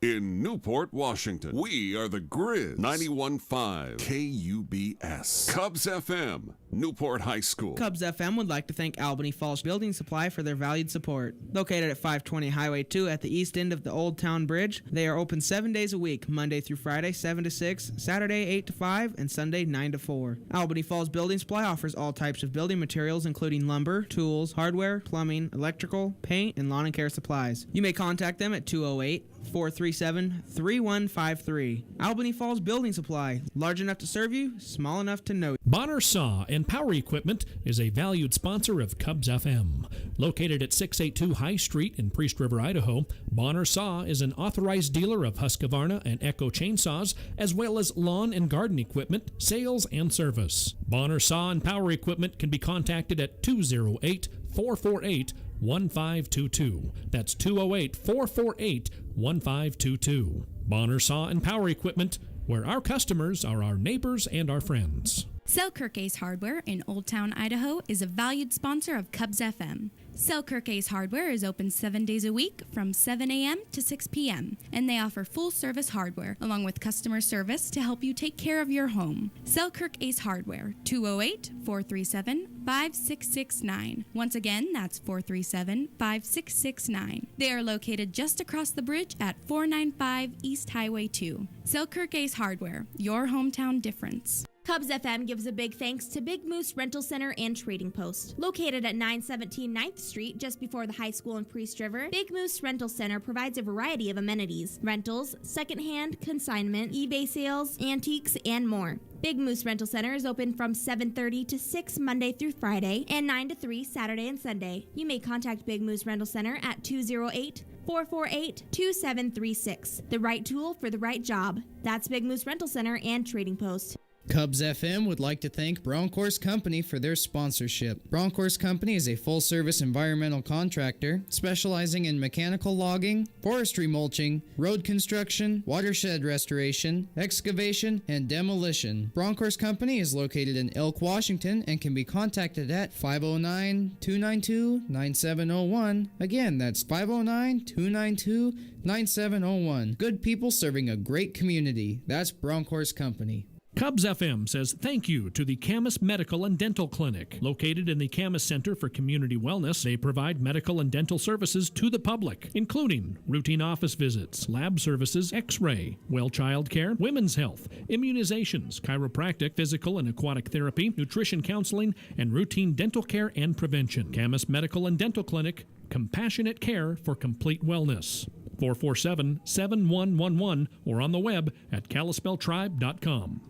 In Newport, Washington, we are the Grizz 91.5 KUBS. Cubs FM, Newport High School. Cubs FM would like to thank Albany Falls Building Supply for their valued support. Located at 520 Highway 2 at the east end of the Old Town Bridge, they are open 7 days a week, Monday through Friday 7 to 6, Saturday 8 to 5, and Sunday 9 to 4. Albany Falls Building Supply offers all types of building materials including lumber, tools, hardware, plumbing, electrical, paint, and lawn and care supplies. You may contact them at 208-437-3153. Albany Falls Building Supply. Large enough to serve you, small enough to know. Bonner Saw and Power Equipment is a valued sponsor of Cubs FM. Located at 682 High Street in Priest River, Idaho, Bonner Saw is an authorized dealer of Husqvarna and Echo chainsaws, as well as lawn and garden equipment, sales, and service. Bonner Saw and Power Equipment can be contacted at 208-448-1522. That's 208-448-1522. Bonner Saw and Power Equipment, where our customers are our neighbors and our friends. Selkirk Ace Hardware in Old Town, Idaho is a valued sponsor of Cubs FM. Selkirk Ace Hardware is open 7 days a week from 7 a.m. to 6 p.m. and they offer full-service hardware along with customer service to help you take care of your home. Selkirk Ace Hardware, 208-437-5669. Once again, that's 437-5669. They are located just across the bridge at 495 East Highway 2. Selkirk Ace Hardware, your hometown difference. Cubs FM gives a big thanks to Big Moose Rental Center and Trading Post. Located at 917 9th Street, just before the high school in Priest River, Big Moose Rental Center provides a variety of amenities: rentals, secondhand, consignment, eBay sales, antiques, and more. Big Moose Rental Center is open from 7:30 to 6 Monday through Friday and 9 to 3 Saturday and Sunday. You may contact Big Moose Rental Center at 208-448-2736. The right tool for the right job. That's Big Moose Rental Center and Trading Post. Cubs FM would like to thank Broncourse Company for their sponsorship. Broncourse Company is a full-service environmental contractor specializing in mechanical logging, forestry mulching, road construction, watershed restoration, excavation, and demolition. Broncourse Company is located in Elk, Washington, and can be contacted at 509-292-9701. Again, that's 509-292-9701. Good people serving a great community. That's Broncourse Company. Cubs FM says thank you to the Camas Medical and Dental Clinic. Located in the Camas Center for Community Wellness, they provide medical and dental services to the public, including routine office visits, lab services, x-ray, well child care, women's health, immunizations, chiropractic, physical and aquatic therapy, nutrition counseling, and routine dental care and prevention. Camas Medical and Dental Clinic, compassionate care for complete wellness. 447-7111 or on the web at Kalispelltribe.com.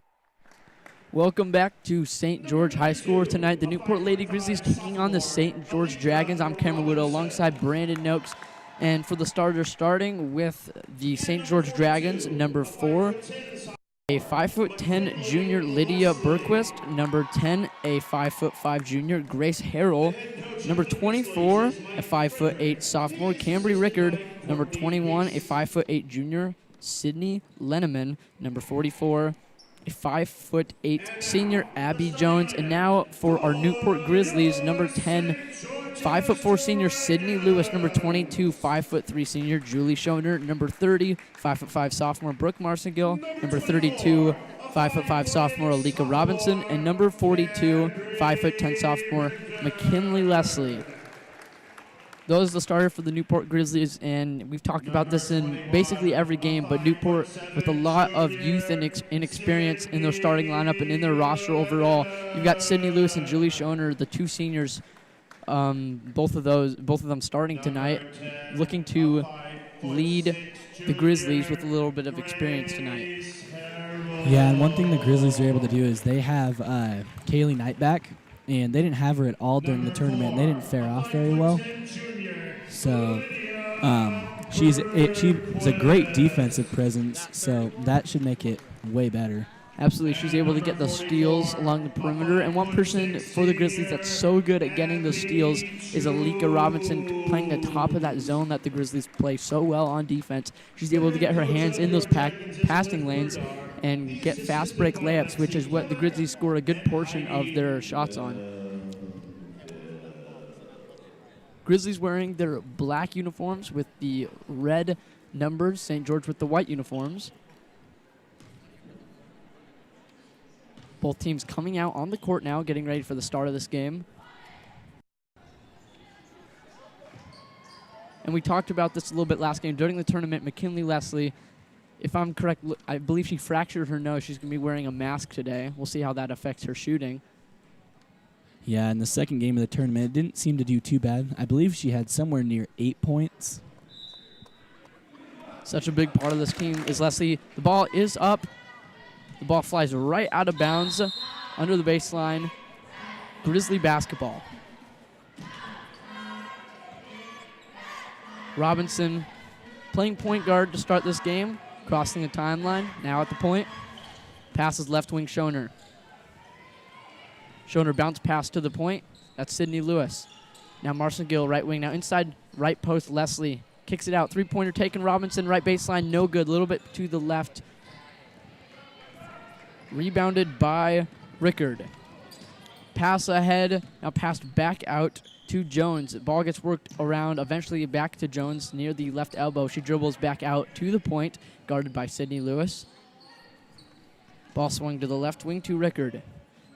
Welcome back to St. George High School. Tonight, the Newport Lady Grizzlies taking on the St. George Dragons. I'm Cameron Widow alongside Brandon Noakes. And for the starters, starting with the St. George Dragons, number 4, a 5'10" junior Lydia Berquist. Number 10, a 5'5" junior Grace Harrell. Number 24, a 5'8" sophomore Cambry Rickard. Number 21, a 5'8" junior Sydney Lenneman. Number 44, a 5'8" senior Abby Jones. And now for our Newport Grizzlies, number 10, 5'4" senior Sydney Lewis. Number 22, 5'3" senior Julie Schoner. Number 30, 5'5" sophomore Brooke Marcingill. Number 32, 5'5" sophomore Alika Robinson. And number 42, 5'10" sophomore McKinley Leslie. Those are the starter for the Newport Grizzlies, and we've talked about this in basically every game, but Newport with a lot of youth and inexperience in their starting lineup and in their roster overall. You've got Sydney Lewis and Julie Schoner, the two seniors, both of them starting tonight, looking to lead the Grizzlies with a little bit of experience tonight. Yeah, and one thing the Grizzlies are able to do is they have Kaylee Knight back, and they didn't have her at all during the tournament, and they didn't fare off very well. So she's a great defensive presence, so that should make it way better. Absolutely. She's able to get the steals along the perimeter. And one person for the Grizzlies that's so good at getting those steals is Alika Robinson, playing the top of that zone that the Grizzlies play so well on defense. She's able to get her hands in those passing lanes and get fast break layups, which is what the Grizzlies score a good portion of their shots on. Grizzlies wearing their black uniforms with the red numbers, St. George with the white uniforms. Both teams coming out on the court now, getting ready for the start of this game. And we talked about this a little bit last game. During the tournament, McKinley Leslie, if I'm correct, I believe she fractured her nose. She's going to be wearing a mask today. We'll see how that affects her shooting. Yeah, in the second game of the tournament, it didn't seem to do too bad. I believe she had somewhere near 8 points. Such a big part of this team is Leslie. The ball is up. The ball flies right out of bounds under the baseline. Grizzly basketball. Robinson playing point guard to start this game. Crossing the timeline. Now at the point. Passes left wing Schoner. Schoner bounce pass to the point. That's Sydney Lewis. Now Marson Gill, right wing. Now inside right post, Leslie. Kicks it out. Three-pointer taken. Robinson, right baseline. No good. A little bit to the left. Rebounded by Rickard. Pass ahead. Now passed back out to Jones. Ball gets worked around. Eventually back to Jones near the left elbow. She dribbles back out to the point. Guarded by Sydney Lewis. Ball swung to the left wing to Rickard.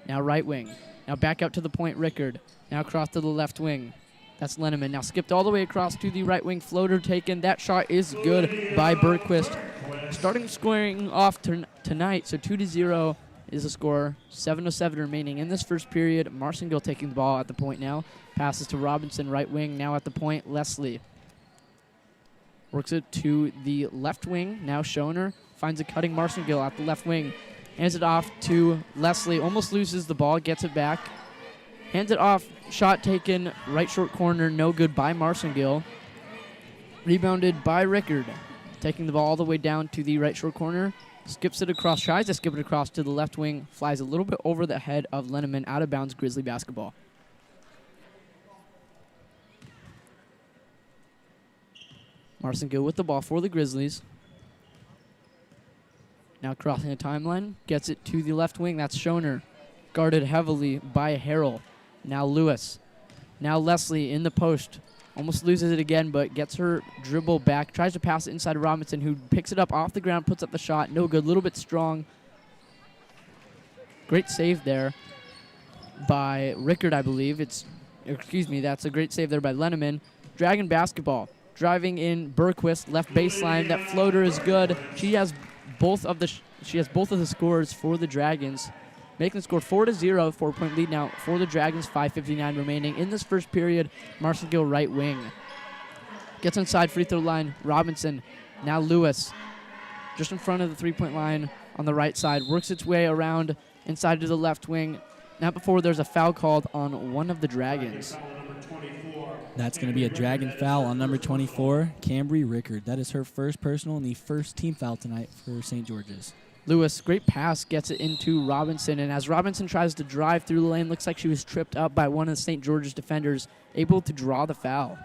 Now right wing. Now back out to the point, Rickard. Now across to the left wing. That's Lenneman. Now skipped all the way across to the right wing. Floater taken. That shot is good by Bergquist. Starting scoring off tonight, so 2-0 is the score. 7:07 remaining in this first period. Marcingill taking the ball at the point now. Passes to Robinson, right wing. Now at the point, Leslie. Works it to the left wing. Now Schoner finds a cutting Marcingill at the left wing. Hands it off to Leslie. Almost loses the ball. Gets it back. Hands it off. Shot taken. Right short corner. No good by Marcingill. Rebounded by Rickard. Taking the ball all the way down to the right short corner. Skips it across. Tries to skip it across to the left wing. Flies a little bit over the head of Lenneman. Out of bounds. Grizzly basketball. Marcingill with the ball for the Grizzlies. Now crossing the timeline. Gets it to the left wing. That's Schoner. Guarded heavily by Harrell. Now Lewis. Now Leslie in the post. Almost loses it again, but gets her dribble back. Tries to pass it inside to Robinson, who picks it up off the ground, puts up the shot. No good. A little bit strong. Great save there by Rickard, I believe. That's a great save there by Lenneman. Dragon basketball. Driving in Bergquist, left baseline. That floater is good. She has both of the scores for the Dragons. Making the score 4-0, 4-point lead now for the Dragons, 5:59 remaining. In this first period, Marcingill right wing. Gets inside free throw line, Robinson. Now Lewis, just in front of the three-point line on the right side. Works its way around inside to the left wing. Not before there's a foul called on one of the Dragons. That's going to be a Dragon foul on number 24, Cambry Rickard. That is her first personal and the first team foul tonight for St. George's. Lewis, great pass, gets it into Robinson, and as Robinson tries to drive through the lane, looks like she was tripped up by one of the St. George's defenders, able to draw the foul.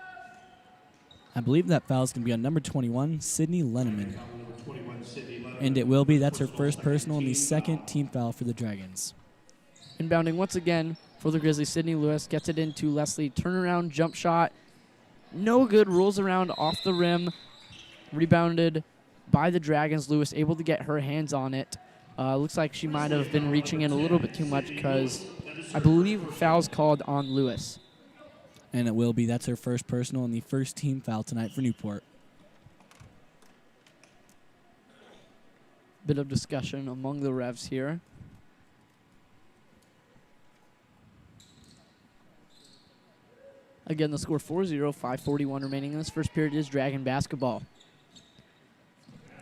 I believe that foul is going to be on number 21, Sydney Lenneman. And it will be. That's her first personal and the second team foul for the Dragons. Inbounding once again for the Grizzlies, Sydney Lewis gets it into Leslie. Turnaround jump shot. No good. Rolls around off the rim. Rebounded by the Dragons. Lewis able to get her hands on it. Looks like she might have been reaching in a little bit too much because I believe foul's called on Lewis. And it will be. That's her first personal and the first team foul tonight for Newport. Bit of discussion among the refs here. Again, the score 4-0, 5:41 remaining in this first period is Dragon basketball.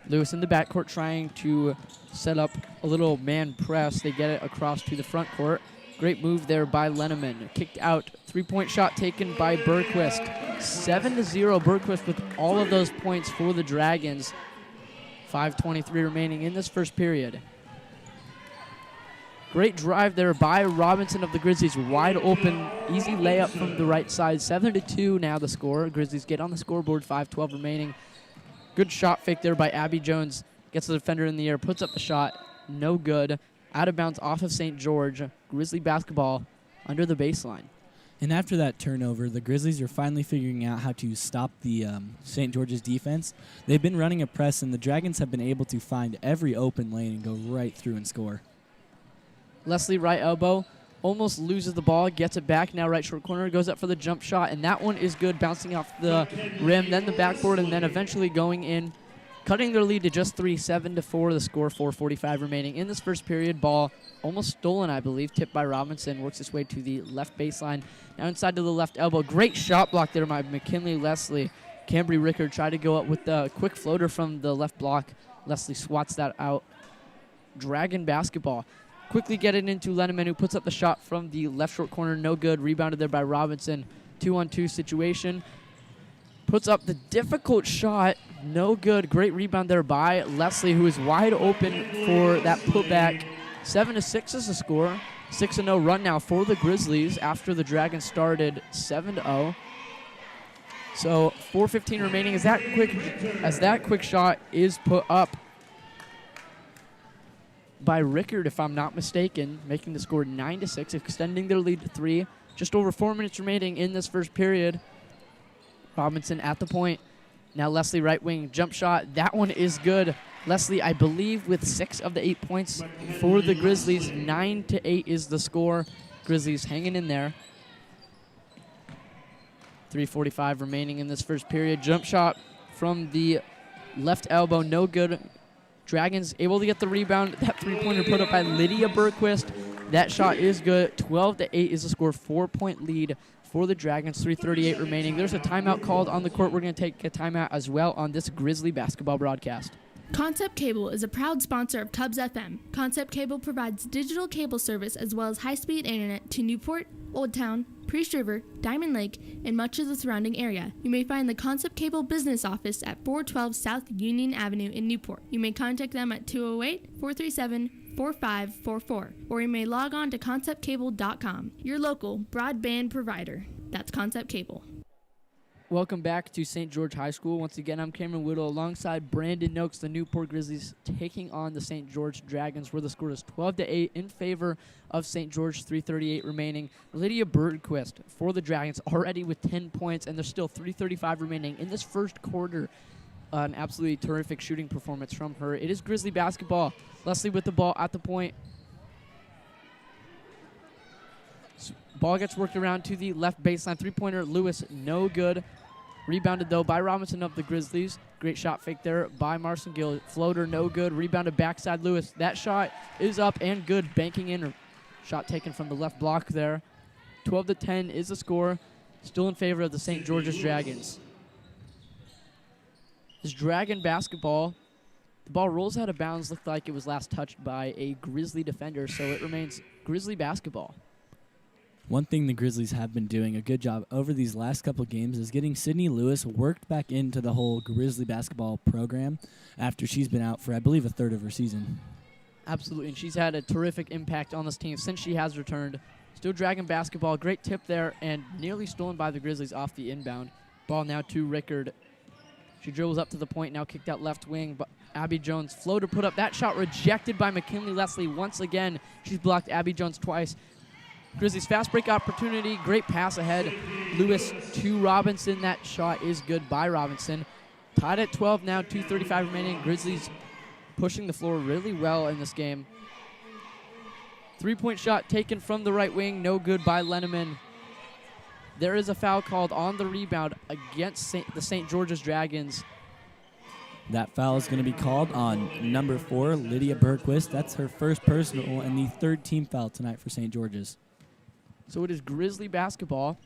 Lewis in the backcourt trying to set up a little man press. They get it across to the front court. Great move there by Lenneman. Kicked out. Three-point shot taken by Bergquist. 7-0 Bergquist with all of those points for the Dragons. 5:23 remaining in this first period. Great drive there by Robinson of the Grizzlies. Wide open, easy layup from the right side. 7-2 now the score. Grizzlies get on the scoreboard, 5:12 remaining. Good shot fake there by Abby Jones. Gets the defender in the air, puts up the shot. No good. Out of bounds off of St. George. Grizzly basketball under the baseline. And after that turnover, the Grizzlies are finally figuring out how to stop the St. George's defense. They've been running a press, and the Dragons have been able to find every open lane and go right through and score. Leslie, right elbow, almost loses the ball, gets it back. Now right short corner, goes up for the jump shot, and that one is good, bouncing off the rim, then the backboard, and then eventually going in, cutting their lead to just 3, 7-4, the score, 4:45 remaining in this first period. Ball almost stolen, I believe, tipped by Robinson, works its way to the left baseline. Now inside to the left elbow. Great shot block there by McKinley Leslie. Cambry Rickard tried to go up with the quick floater from the left block. Leslie swats that out. Dragon basketball. Quickly getting into Lenneman, who puts up the shot from the left short corner. No good. Rebounded there by Robinson. 2-on-2 situation. Puts up the difficult shot. No good. Great rebound there by Leslie, who is wide open for that putback. 7-6 is the score. 6-0 run now for the Grizzlies after the Dragons started 7-0. So 4:15 remaining as that quick shot is put up by Rickard, if I'm not mistaken, making the score 9-6, extending their lead to 3. Just over 4 minutes remaining in this first period. Robinson at the point. Now Leslie right wing jump shot. That one is good. Leslie, I believe, with 6 of the 8 points for the Grizzlies. 9-8 is the score. Grizzlies hanging in there. 3:45 remaining in this first period. Jump shot from the left elbow, no good. Dragons able to get the rebound. That three-pointer put up by Lydia Bergquist. That shot is good. 12-8 is the score. 4-point lead for the Dragons. 3:38 remaining. There's a timeout called on the court. We're going to take a timeout as well on this Grizzly basketball broadcast. Concept Cable is a proud sponsor of Cubs FM. Concept Cable provides digital cable service as well as high-speed internet to Newport, Old Town, Priest River, Diamond Lake, and much of the surrounding area. You may find the Concept Cable business office at 412 South Union Avenue in Newport. You may contact them at 208-437-4544, or you may log on to conceptcable.com, your local broadband provider. That's Concept Cable. Welcome back to St. George High School. Once again, I'm Cameron Whittle alongside Brandon Noakes, the Newport Grizzlies taking on the St. George Dragons, where the score is 12-8 in favor of St. George, 3:38 remaining. Lydia Bergquist for the Dragons already with 10 points, and there's still 3:35 remaining in this first quarter. An absolutely terrific shooting performance from her. It is Grizzly basketball. Leslie with the ball at the point. Ball gets worked around to the left baseline. Three-pointer, Lewis, no good. Rebounded, though, by Robinson of the Grizzlies. Great shot fake there by Marson Gill. Floater, no good. Rebounded backside, Lewis. That shot is up and good. Banking in. Shot taken from the left block there. 12-10 is the score. Still in favor of the St. George's Dragons. This Dragon basketball, the ball rolls out of bounds. Looked like it was last touched by a Grizzly defender, so it remains Grizzly basketball. One thing the Grizzlies have been doing a good job over these last couple of games is getting Sydney Lewis worked back into the whole Grizzly basketball program after she's been out for, I believe, a third of her season. Absolutely, and she's had a terrific impact on this team since she has returned. Still Dragon basketball. Great tip there, and nearly stolen by the Grizzlies off the inbound. Ball now to Rickard. She dribbles up to the point, now kicked out left wing, but Abby Jones floater put up. That shot rejected by McKinley Leslie once again. She's blocked Abby Jones twice. Grizzlies fast break opportunity. Great pass ahead. Lewis to Robinson. That shot is good by Robinson. Tied at 12 now, 2:35 remaining. Grizzlies pushing the floor really well in this game. Three-point shot taken from the right wing. No good by Lenneman. There is a foul called on the rebound against the St. George's Dragons. That foul is going to be called on number 4, Lydia Bergquist. That's her first personal and the third team foul tonight for St. George's. So it is Grizzly basketball.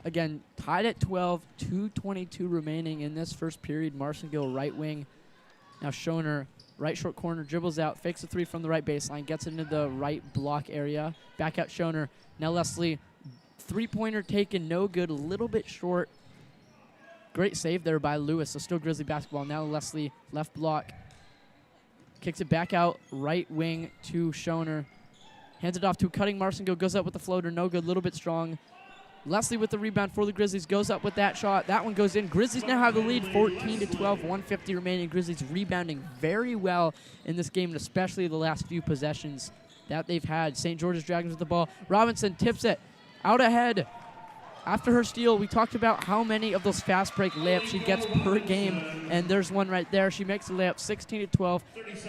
Again, tied at 12, 2:22 remaining in this first period. Marson-Gill right wing. Now Schoner, right short corner, dribbles out, fakes a three from the right baseline, gets into the right block area. Back out Schoner. Now Leslie, three-pointer taken, no good, a little bit short. Great save there by Lewis, so still Grizzly basketball. Now Leslie, left block. Kicks it back out, right wing to Schoner. Hands it off to cutting Marson-Gill, goes up with the floater, no good, a little bit strong. Leslie with the rebound for the Grizzlies, goes up with that shot. That one goes in. Grizzlies now have the lead, 14-12, 150 remaining. Grizzlies rebounding very well in this game, and especially the last few possessions that they've had. St. George's Dragons with the ball. Robinson tips it out ahead. after her steal, we talked about how many of those fast break layups she gets per game, and there's one right there. She makes the layup 16-12.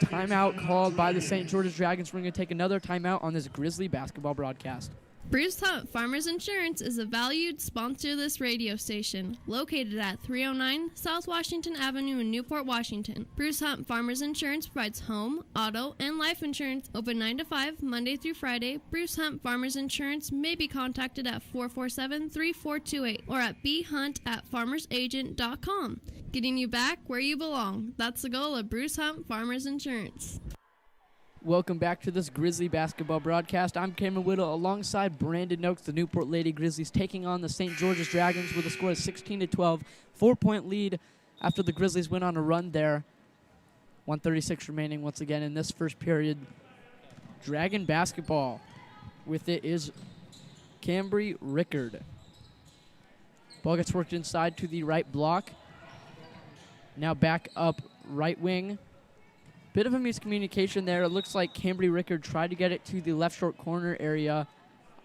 Timeout called by the St. George's Dragons. We're going to take another timeout on this Grizzly basketball broadcast. Bruce Hunt Farmers Insurance is a valued sponsor of this radio station, located at 309 South Washington Avenue in Newport, Washington. Bruce Hunt Farmers Insurance provides home, auto, and life insurance open 9 to 5, Monday through Friday. Bruce Hunt Farmers Insurance may be contacted at 447-3428 or at bhunt@farmersagent.com. Getting you back where you belong. That's the goal of Bruce Hunt Farmers Insurance. Welcome back to this Grizzly basketball broadcast. I'm Cameron Whittle alongside Brandon Noakes. The Newport Lady Grizzlies taking on the St. George's Dragons with a score of 16-12. 4-point lead after the Grizzlies went on a run there. 1:36 remaining once again in this first period. Dragon basketball. With it is Cambry Rickard. Ball gets worked inside to the right block. Now back up right wing. Bit of a miscommunication there. It looks like Cambry Rickard tried to get it to the left short corner area.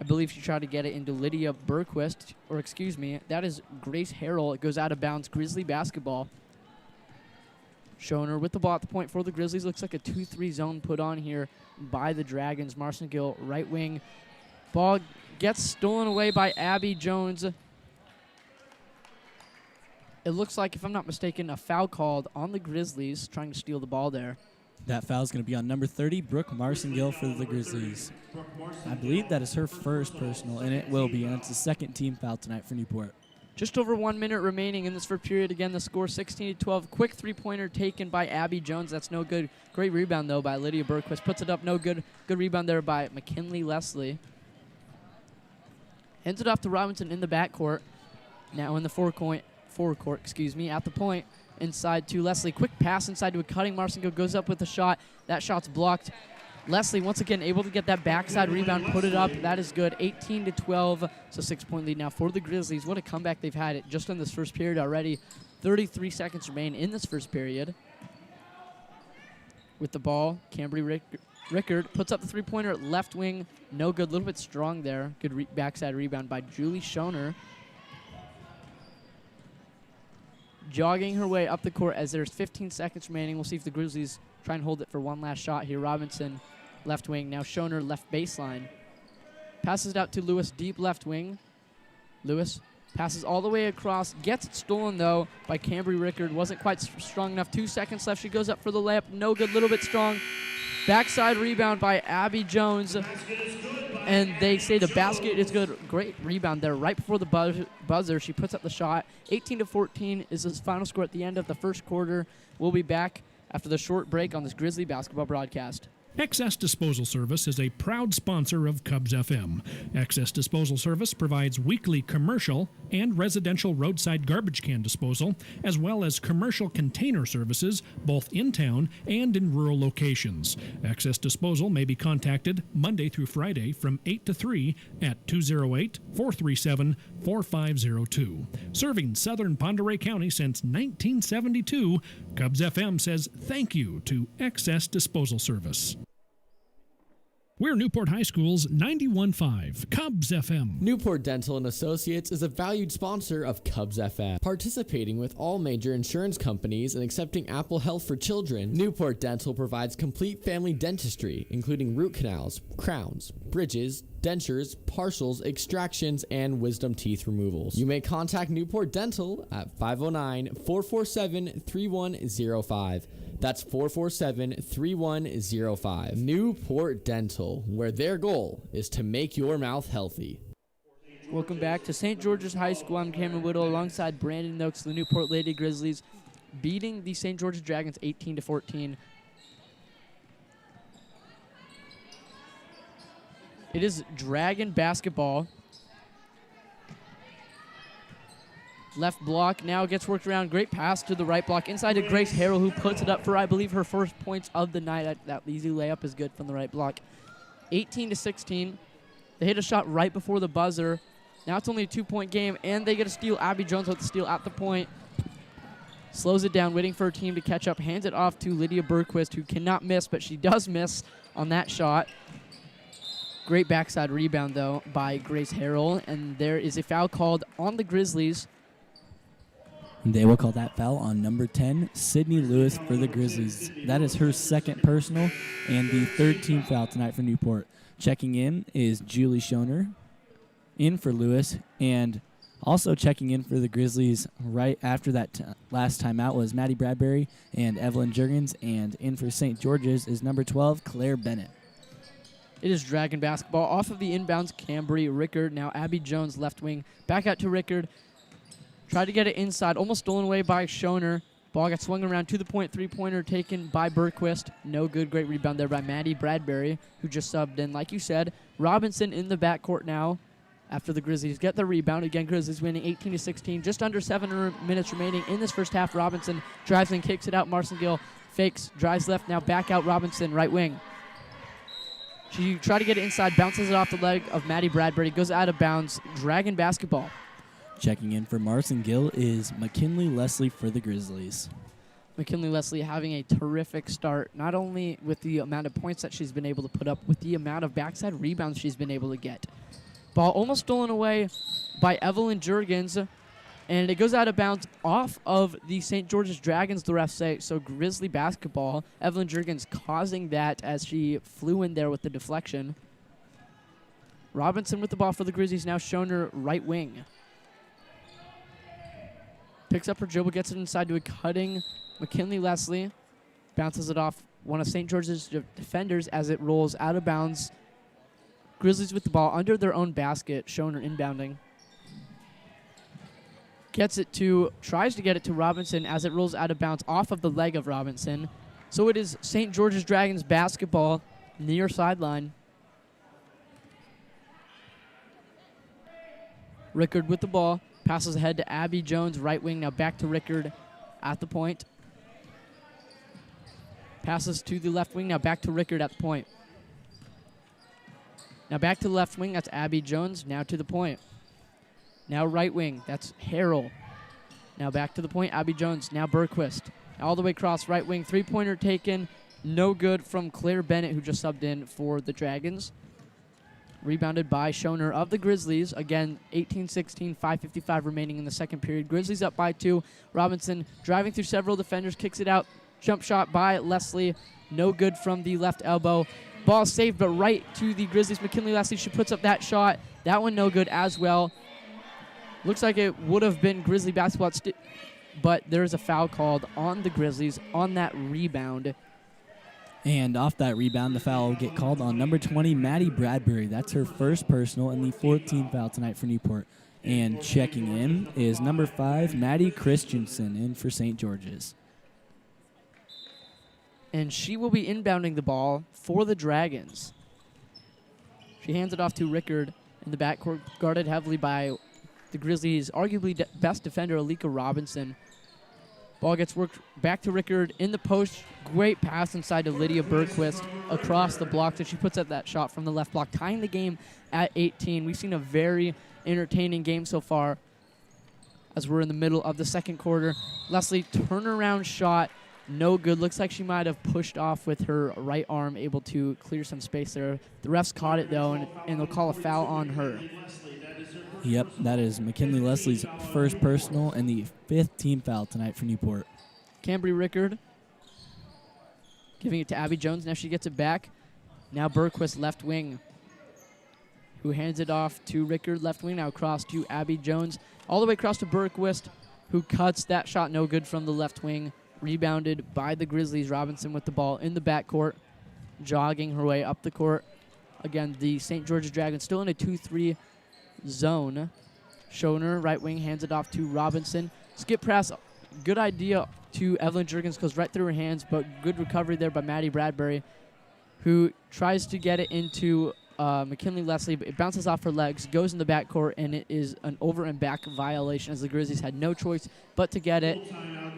I believe she tried to get it into Lydia Berquist, or excuse me, that is Grace Harrell. It goes out of bounds. Grizzly basketball. Schoner with the ball at the point for the Grizzlies. Looks like a 2-3 zone put on here by the Dragons. Marson Gill, right wing. Ball gets stolen away by Abby Jones. It looks like, if I'm not mistaken, a foul called on the Grizzlies trying to steal the ball there. That foul is going to be on number 30, Brooke Marson-Gill for the Grizzlies. I believe that is her first personal, and it will be, and it's the second team foul tonight for Newport. Just over 1 minute remaining in this first period. Again, the score 16-12. Quick three-pointer taken by Abby Jones. That's no good. Great rebound, though, by Lydia Berquist. Puts it up, no good. Good rebound there by McKinley Leslie. Hands it off to Robinson in the backcourt. Now in the forecourt, at the point. Inside to Leslie. Quick pass inside to a cutting. Marcinko goes up with the shot. That shot's blocked. Leslie, once again, able to get that backside rebound, put it up. That is good. 18-12. So 6-point lead now for the Grizzlies. What a comeback they've had it just in this first period already. 33 seconds remain in this first period. With the ball, Cambry Rickard puts up the three-pointer, left wing. No good. A little bit strong there. Good backside rebound by Julie Schoner. Jogging her way up the court as there's 15 seconds remaining. We'll see if the Grizzlies try and hold it for one last shot here. Robinson, left wing. Now Schoner, left baseline. Passes it out to Lewis, deep left wing. Lewis passes all the way across. Gets it stolen, though, by Cambry Rickard. Wasn't quite strong enough. 2 seconds left. She goes up for the layup. No good. Little bit strong. Backside rebound by Abby Jones. And they say the basket is good. Great rebound there right before the buzzer. She puts up the shot. 18-14 is his final score at the end of the first quarter. We'll be back after the short break on this Grizzly basketball broadcast. Excess Disposal Service is a proud sponsor of Cubs FM. Excess Disposal Service provides weekly commercial and residential roadside garbage can disposal, as well as commercial container services both in town and in rural locations. Excess Disposal may be contacted Monday through Friday from 8 to 3 at 208-437-4502. Serving southern Pend Oreille County since 1972, Cubs FM says thank you to Excess Disposal Service. We're Newport High School's 91.5 Cubs FM. Newport Dental & Associates is a valued sponsor of Cubs FM, participating with all major insurance companies and accepting Apple Health for children. Newport Dental provides complete family dentistry, including root canals, crowns, bridges, dentures, partials, extractions, and wisdom teeth removals. You may contact Newport Dental at 509-447-3105. That's 447-3105. Newport Dental, where their goal is to make your mouth healthy. Welcome back to St. George's High School. I'm Cameron Whittle alongside Brandon Noakes, the Newport Lady Grizzlies, beating the St. George's Dragons 18-14. It is Dragon basketball. Left block now gets worked around. Great pass to the right block. Inside to Grace Harrell, who puts it up for, I believe, her first points of the night. That easy layup is good from the right block. 18-16. They hit a shot right before the buzzer. Now it's only a 2-point game, and they get a steal. Abby Jones with the steal at the point. Slows it down, waiting for her team to catch up. Hands it off to Lydia Berquist, who cannot miss, but she does miss on that shot. Great backside rebound, though, by Grace Harrell, and there is a foul called on the Grizzlies. They will call that foul on number 10, Sydney Lewis for the Grizzlies. That is her second personal and the third team foul tonight for Newport. Checking in is Julie Schoner, in for Lewis, and also checking in for the Grizzlies right after that last timeout was Maddie Bradbury and Evelyn Jurgens, and in for St. George's is number 12, Claire Bennett. It is Dragon basketball off of the inbounds, Cambry Rickard. Now Abby Jones, left wing, back out to Rickard. Tried to get it inside, almost stolen away by Schoner. Ball got swung around to the point, three-pointer taken by Bergquist. No good, great rebound there by Maddie Bradbury, who just subbed in. Like you said, Robinson in the backcourt now after the Grizzlies get the rebound. Again, Grizzlies winning 18-16, just under 7 minutes remaining in this first half. Robinson drives and kicks it out. Marcin Gill fakes, drives left, now back out Robinson, right wing. She tried to get it inside, bounces it off the leg of Maddie Bradbury, goes out of bounds. Dragon basketball. Checking in for Marcin Gill is McKinley Leslie for the Grizzlies. McKinley Leslie having a terrific start, not only with the amount of points that she's been able to put up, with the amount of backside rebounds she's been able to get. Ball almost stolen away by Evelyn Jurgens, and it goes out of bounds off of the St. George's Dragons, the refs say. So Grizzly basketball. Evelyn Jurgens causing that as she flew in there with the deflection. Robinson with the ball for the Grizzlies, now Schoner right wing. Picks up her dribble, gets it inside to a cutting McKinley Leslie. Bounces it off one of St. George's defenders as it rolls out of bounds. Grizzlies with the ball under their own basket. Schoner inbounding. Tries to get it to Robinson as it rolls out of bounds off of the leg of Robinson. So it is St. George's Dragons basketball near sideline. Rickard with the ball. Passes ahead to Abby Jones, right wing. Now back to Rickard at the point. Passes to the left wing. Now back to Rickard at the point. Now back to the left wing. That's Abby Jones. Now to the point. Now right wing. That's Harrell. Now back to the point. Abby Jones. Now Bergquist. All the way across right wing. Three-pointer taken. No good from Claire Bennett, who just subbed in for the Dragons. Rebounded by Schoner of the Grizzlies. Again, 18-16, 5:55 remaining in the second period. Grizzlies up by 2. Robinson driving through several defenders, kicks it out. Jump shot by Leslie. No good from the left elbow. Ball saved, but right to the Grizzlies. McKinley Leslie, she puts up that shot. That one no good as well. Looks like it would have been Grizzly basketball, but there's a foul called on the Grizzlies on that rebound. And off that rebound, the foul will get called on number 20, Maddie Bradbury. That's her first personal and the 14th foul tonight for Newport. And checking in is number 5, Maddie Christensen, in for St. George's. And she will be inbounding the ball for the Dragons. She hands it off to Rickard in the backcourt, guarded heavily by the Grizzlies' arguably best defender, Alika Robinson. Ball gets worked back to Rickard in the post. Great pass inside to Lydia Bergquist across the block. And she puts up that shot from the left block, tying the game at 18. We've seen a very entertaining game so far as we're in the middle of the second quarter. Leslie, turnaround shot, no good. Looks like she might have pushed off with her right arm, able to clear some space there. The refs caught it, though, and they'll call a foul on her. Yep, that is McKinley Leslie's first personal and the 5th team foul tonight for Newport. Cambry Rickard giving it to Abby Jones. Now she gets it back. Now Bergquist left wing, who hands it off to Rickard left wing. Now across to Abby Jones. All the way across to Bergquist, who cuts that shot no good from the left wing. Rebounded by the Grizzlies. Robinson with the ball in the backcourt, jogging her way up the court. Again, the St. George's Dragons still in a 2-3 zone. Schoner, right wing, hands it off to Robinson. Skip pass, good idea to Evelyn Jurgens, goes right through her hands, but good recovery there by Maddie Bradbury, who tries to get it into McKinley Leslie, but it bounces off her legs, goes in the backcourt, and it is an over and back violation as the Grizzlies had no choice but to get it.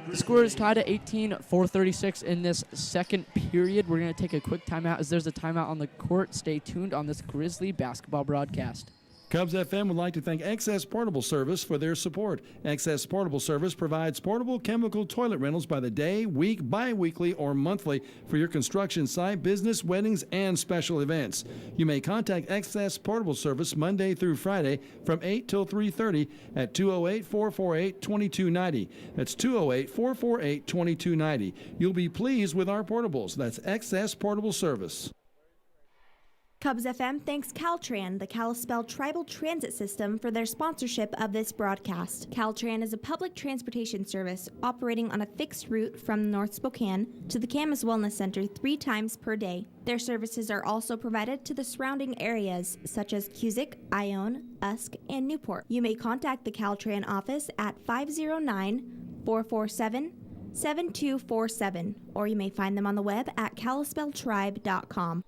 The score is tied at 18, 4:36 in this second period. We're going to take a quick timeout as there's a timeout on the court. Stay tuned on this Grizzly basketball broadcast. Cubs FM would like to thank Excess Portable Service for their support. Excess Portable Service provides portable chemical toilet rentals by the day, week, bi-weekly, or monthly for your construction site, business, weddings, and special events. You may contact Excess Portable Service Monday through Friday from 8 till 3:30 at 208-448-2290. That's 208-448-2290. You'll be pleased with our portables. That's Excess Portable Service. Cubs FM thanks Caltran, the Kalispell Tribal Transit System, for their sponsorship of this broadcast. Caltran is a public transportation service operating on a fixed route from North Spokane to the Camas Wellness Center 3 times per day. Their services are also provided to the surrounding areas such as Cusick, Ione, Usk, and Newport. You may contact the Caltran office at 509-447-7247, or you may find them on the web at kalispelltribe.com.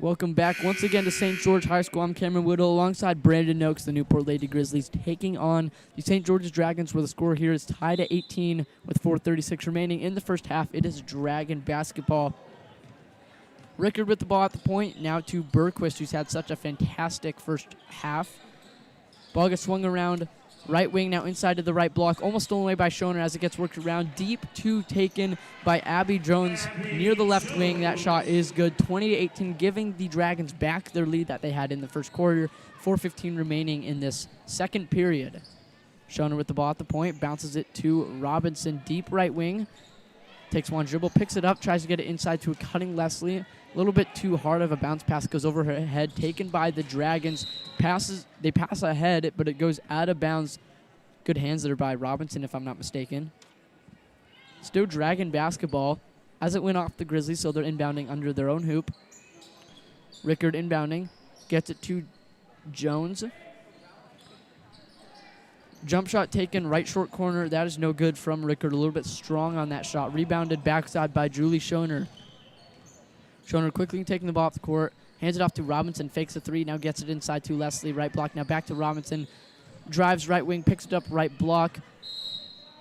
Welcome back once again to St. George High School. I'm Cameron Woodall alongside Brandon Noakes, the Newport Lady Grizzlies, taking on the St. George's Dragons, where the score here is tied at 18 with 4:36 remaining in the first half. It is Dragon basketball. Rickard with the ball at the point, now to Bergquist, who's had such a fantastic first half. Ball gets swung around. Right wing now inside to the right block, almost stolen away by Schoner as it gets worked around. Deep two taken by Abby Jones near the left wing. That shot is good. 20-18, giving the Dragons back their lead that they had in the first quarter. 4:15 remaining in this second period. Schoner with the ball at the point, bounces it to Robinson, deep right wing. Takes one dribble, picks it up, tries to get it inside to a cutting Leslie. A little bit too hard of a bounce pass, goes over her head, taken by the Dragons. They pass ahead, but it goes out of bounds. Good hands there by Robinson, if I'm not mistaken. Still Dragon basketball as it went off the Grizzlies, so they're inbounding under their own hoop. Rickard inbounding, gets it to Jones. Jump shot taken, right short corner. That is no good from Rickard. A little bit strong on that shot. Rebounded backside by Julie Schoner. Schoner quickly taking the ball off the court. Hands it off to Robinson. Fakes a three. Now gets it inside to Leslie. Right block. Now back to Robinson. Drives right wing. Picks it up right block.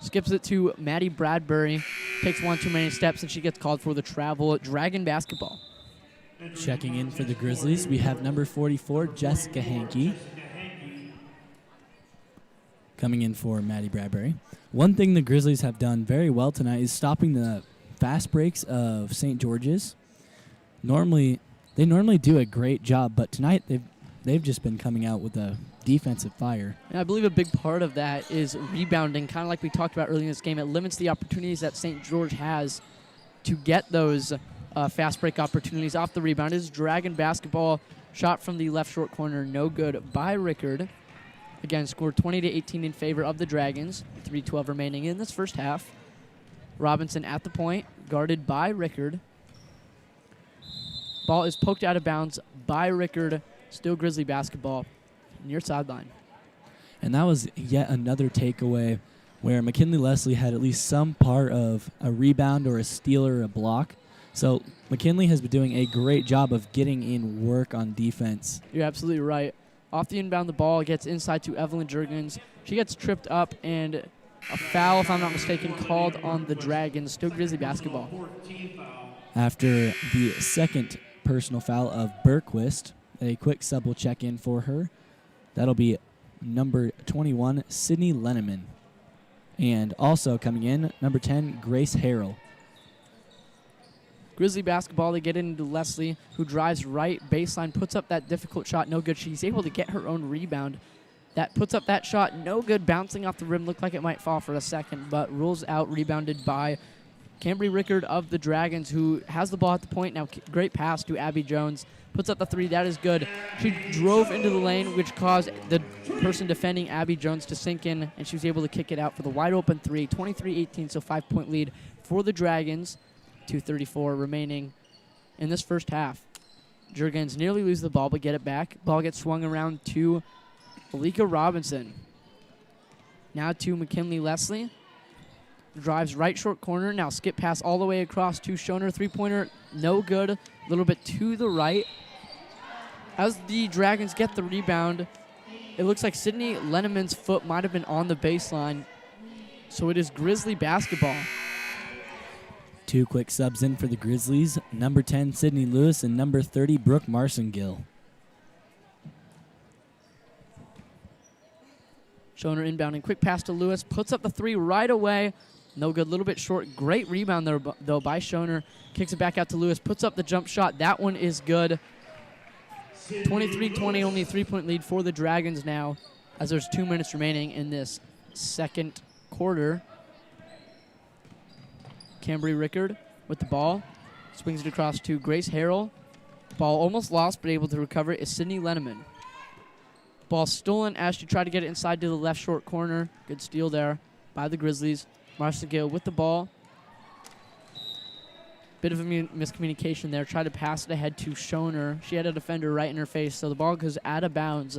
Skips it to Maddie Bradbury. Takes one too many steps, and she gets called for the travel. Dragon basketball. Checking in for the Grizzlies, we have number 44, Jessica Hankey. Coming in for Maddie Bradbury. One thing the Grizzlies have done very well tonight is stopping the fast breaks of St. George's. They normally do a great job, but tonight they've just been coming out with a defensive fire. And I believe a big part of that is rebounding, kind of like we talked about earlier in this game. It limits the opportunities that St. George has to get those fast break opportunities off the rebound. It is Dragon basketball. Shot from the left short corner, no good by Rickard. Again, scored 20-18 in favor of the Dragons. 3:12 remaining in this first half. Robinson at the point, guarded by Rickard. Ball is poked out of bounds by Rickard. Still Grizzly basketball near sideline. And that was yet another takeaway where McKinley Leslie had at least some part of a rebound or a steal or a block. So McKinley has been doing a great job of getting in work on defense. You're absolutely right. Off the inbound, the ball gets inside to Evelyn Jurgens. She gets tripped up, and a foul, if I'm not mistaken, called on the Dragons. Still Grizzly basketball. After the second personal foul of Bergquist, a quick sub will check in for her. That'll be number 21, Sydney Lenneman. And also coming in, number 10, Grace Harrell. Grizzly basketball, they get into Leslie, who drives right baseline, puts up that difficult shot, no good. She's able to get her own rebound. That puts up that shot, no good, bouncing off the rim. Looked like it might fall for a second, but rules out, rebounded by Cambry Rickard of the Dragons, who has the ball at the point now. Great pass to Abby Jones. Puts up the three. That is good. She drove into the lane, which caused the person defending Abby Jones to sink in, and she was able to kick it out for the wide open three. 23-18, so 5-point lead for the Dragons. 2:34 remaining in this first half. Jurgens nearly lose the ball, but get it back. Ball gets swung around to Alika Robinson. Now to McKinley Leslie. Drives right short corner. Now skip pass all the way across to Schoner. Three-pointer, no good. A little bit to the right. As the Dragons get the rebound, it looks like Sydney Lenneman's foot might have been on the baseline. So it is Grizzly basketball. Two quick subs in for the Grizzlies. Number 10, Sydney Lewis, and number 30, Brooke Marcingill. Showing her inbounding. Quick pass to Lewis. Puts up the three right away. No good. A little bit short. Great rebound there, though, by Schoner. Kicks it back out to Lewis. Puts up the jump shot. That one is good. 23-20, only a 3-point lead for the Dragons now, as there's 2 minutes remaining in this second quarter. Cambry Rickard with the ball. Swings it across to Grace Harrell. Ball almost lost, but able to recover it is Sydney Lenneman. Ball stolen as she tried to get it inside to the left short corner. Good steal there by the Grizzlies. Marcia Gill with the ball. Bit of a miscommunication there. Tried to pass it ahead to Schoner. She had a defender right in her face, so the ball goes out of bounds.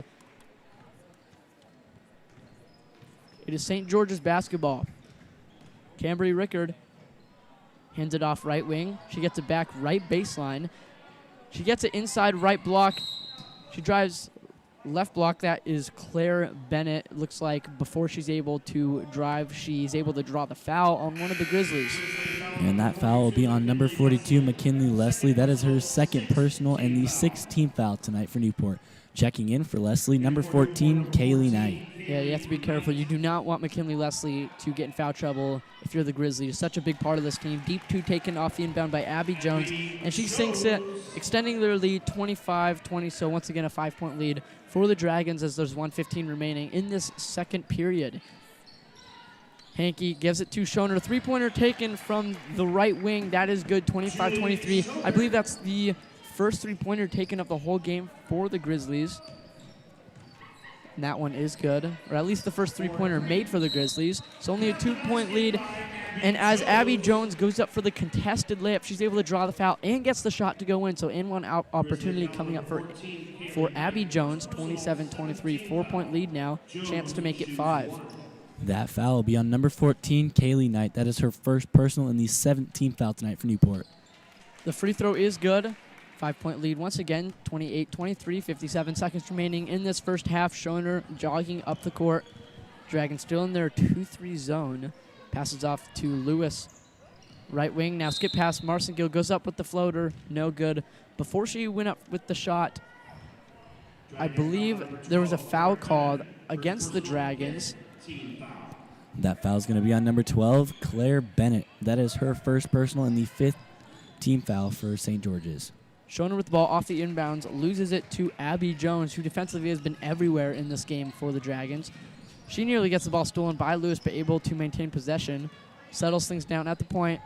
It is St. George's basketball. Cambry Rickard hands it off right wing. She gets it back right baseline. She gets it inside right block. She drives left block. That is Claire Bennett. Looks like before she's able to drive, she's able to draw the foul on one of the Grizzlies. And that foul will be on number 42, McKinley Leslie. That is her second personal and the 16th foul tonight for Newport. Checking in for Leslie, number 14, Kaylee Knight. Yeah, you have to be careful. You do not want McKinley Leslie to get in foul trouble if you're the Grizzlies. Such a big part of this team. Deep two taken off the inbound by Abby Jones, and she sinks it, extending their lead 25-20. So once again, a 5-point lead for the Dragons as there's 1:15 remaining in this second period. Hankey gives it to Schoner. Three-pointer taken from the right wing. That is good, 25-23. I believe that's the first three-pointer taken of the whole game for the Grizzlies. And that one is good, or at least the first three-pointer made for the Grizzlies. It's only a 2-point lead. And as Abby Jones goes up for the contested layup, she's able to draw the foul and gets the shot to go in. So in-one opportunity coming up for Abby Jones, 27-23, 4-point lead now, chance to make it 5. That foul will be on number 14, Kaylee Knight. That is her first personal and the 17th foul tonight for Newport. The free throw is good. 5-point lead once again, 28-23, 57 seconds remaining in this first half. Schoner jogging up the court. Dragons still in their 2-3 zone. Passes off to Lewis. Right wing, now skip past Marcin-Gill, goes up with the floater, no good. Before she went up with the shot, I believe there was a foul called against the Dragons. That foul is going to be on number 12, Claire Bennett. That is her first personal and the 5th team foul for St. George's. Schoner with the ball off the inbounds, loses it to Abby Jones, who defensively has been everywhere in this game for the Dragons. She nearly gets the ball stolen by Lewis, but able to maintain possession. Settles things down at the point.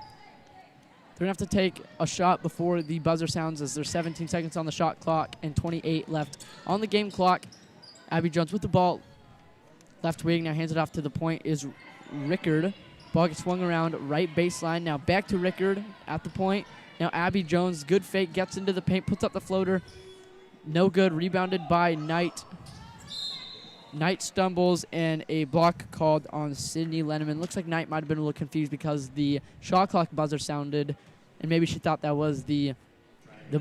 They're going to have to take a shot before the buzzer sounds as there's 17 seconds on the shot clock and 28 left on the game clock. Abby Jones with the ball. Left wing, now hands it off to the point is Rickard. Ball gets swung around right baseline. Now back to Rickard at the point. Now Abby Jones, good fake, gets into the paint, puts up the floater. No good, rebounded by Knight. Knight stumbles and a block called on Sydney Lenneman. Looks like Knight might have been a little confused because the shot clock buzzer sounded, and maybe she thought that was the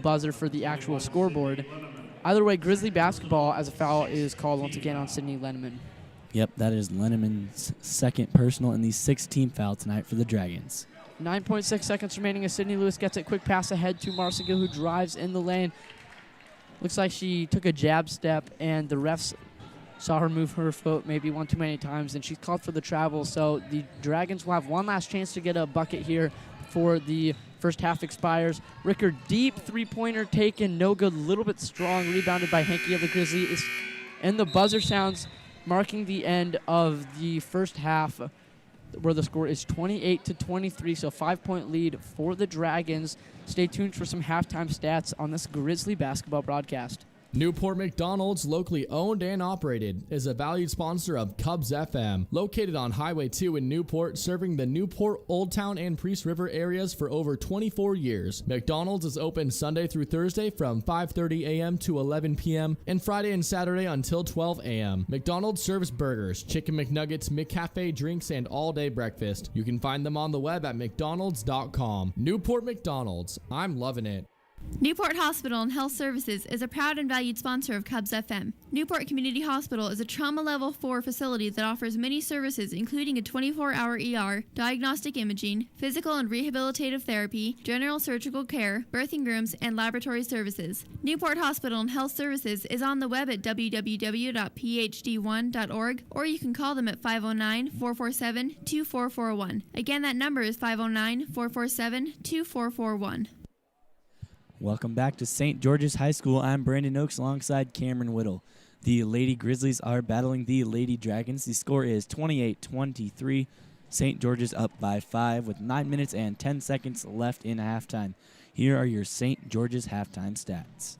buzzer for the actual scoreboard. Either way, Grizzly basketball as a foul is called once again on Sydney Lenneman. Yep, that is Lenneman's second personal and the 16th foul tonight for the Dragons. 9.6 seconds remaining as Sydney Lewis gets it. Quick pass ahead to Marcin-Gill, who drives in the lane. Looks like she took a jab step, and the refs saw her move her foot maybe one too many times, and she's called for the travel. So the Dragons will have one last chance to get a bucket here before the first half expires. Rickard, deep three-pointer taken, no good, little bit strong, rebounded by Hankey of the Grizzlies. And the buzzer sounds, marking the end of the first half, where the score is 28-23, so 5-point lead for the Dragons. Stay tuned for some halftime stats on this Grizzly basketball broadcast. Newport McDonald's, locally owned and operated, is a valued sponsor of Cubs FM. Located on Highway 2 in Newport, serving the Newport, Old Town, and Priest River areas for over 24 years. McDonald's is open Sunday through Thursday from 5:30 a.m. to 11 p.m. and Friday and Saturday until 12 a.m. McDonald's serves burgers, chicken McNuggets, McCafe drinks, and all-day breakfast. You can find them on the web at mcdonalds.com. Newport McDonald's. I'm loving it. Newport Hospital and Health Services is a proud and valued sponsor of Cubs FM. Newport Community Hospital is a trauma level 4 facility that offers many services including a 24-hour ER, diagnostic imaging, physical and rehabilitative therapy, general surgical care, birthing rooms, and laboratory services. Newport Hospital and Health Services is on the web at www.phed1.org, or you can call them at 509-447-2441. Again, that number is 509-447-2441. Welcome back to St. George's High School. I'm Brandon Oakes alongside Cameron Whittle. The Lady Grizzlies are battling the Lady Dragons. The score is 28-23. St. George's up by 5 with 9 minutes and 10 seconds left in halftime. Here are your St. George's halftime stats.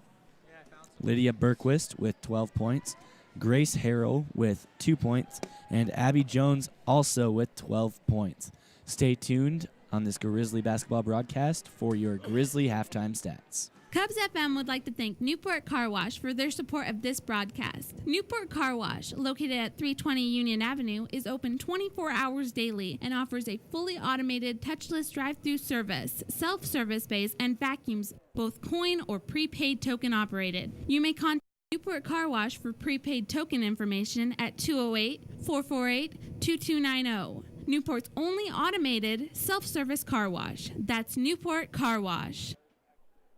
Lydia Berquist with 12 points, Grace Harrell with 2 points, and Abby Jones also with 12 points. Stay tuned on this Grizzly basketball broadcast for your Grizzly halftime stats. Cubs FM would like to thank Newport Car Wash for their support of this broadcast. Newport Car Wash, located at 320 Union Avenue, is open 24 hours daily and offers a fully automated touchless drive-through service, self-service bays, and vacuums, both coin or prepaid token operated. You may contact Newport Car Wash for prepaid token information at 208-448-2290. Newport's only automated self-service car wash. That's Newport Car Wash.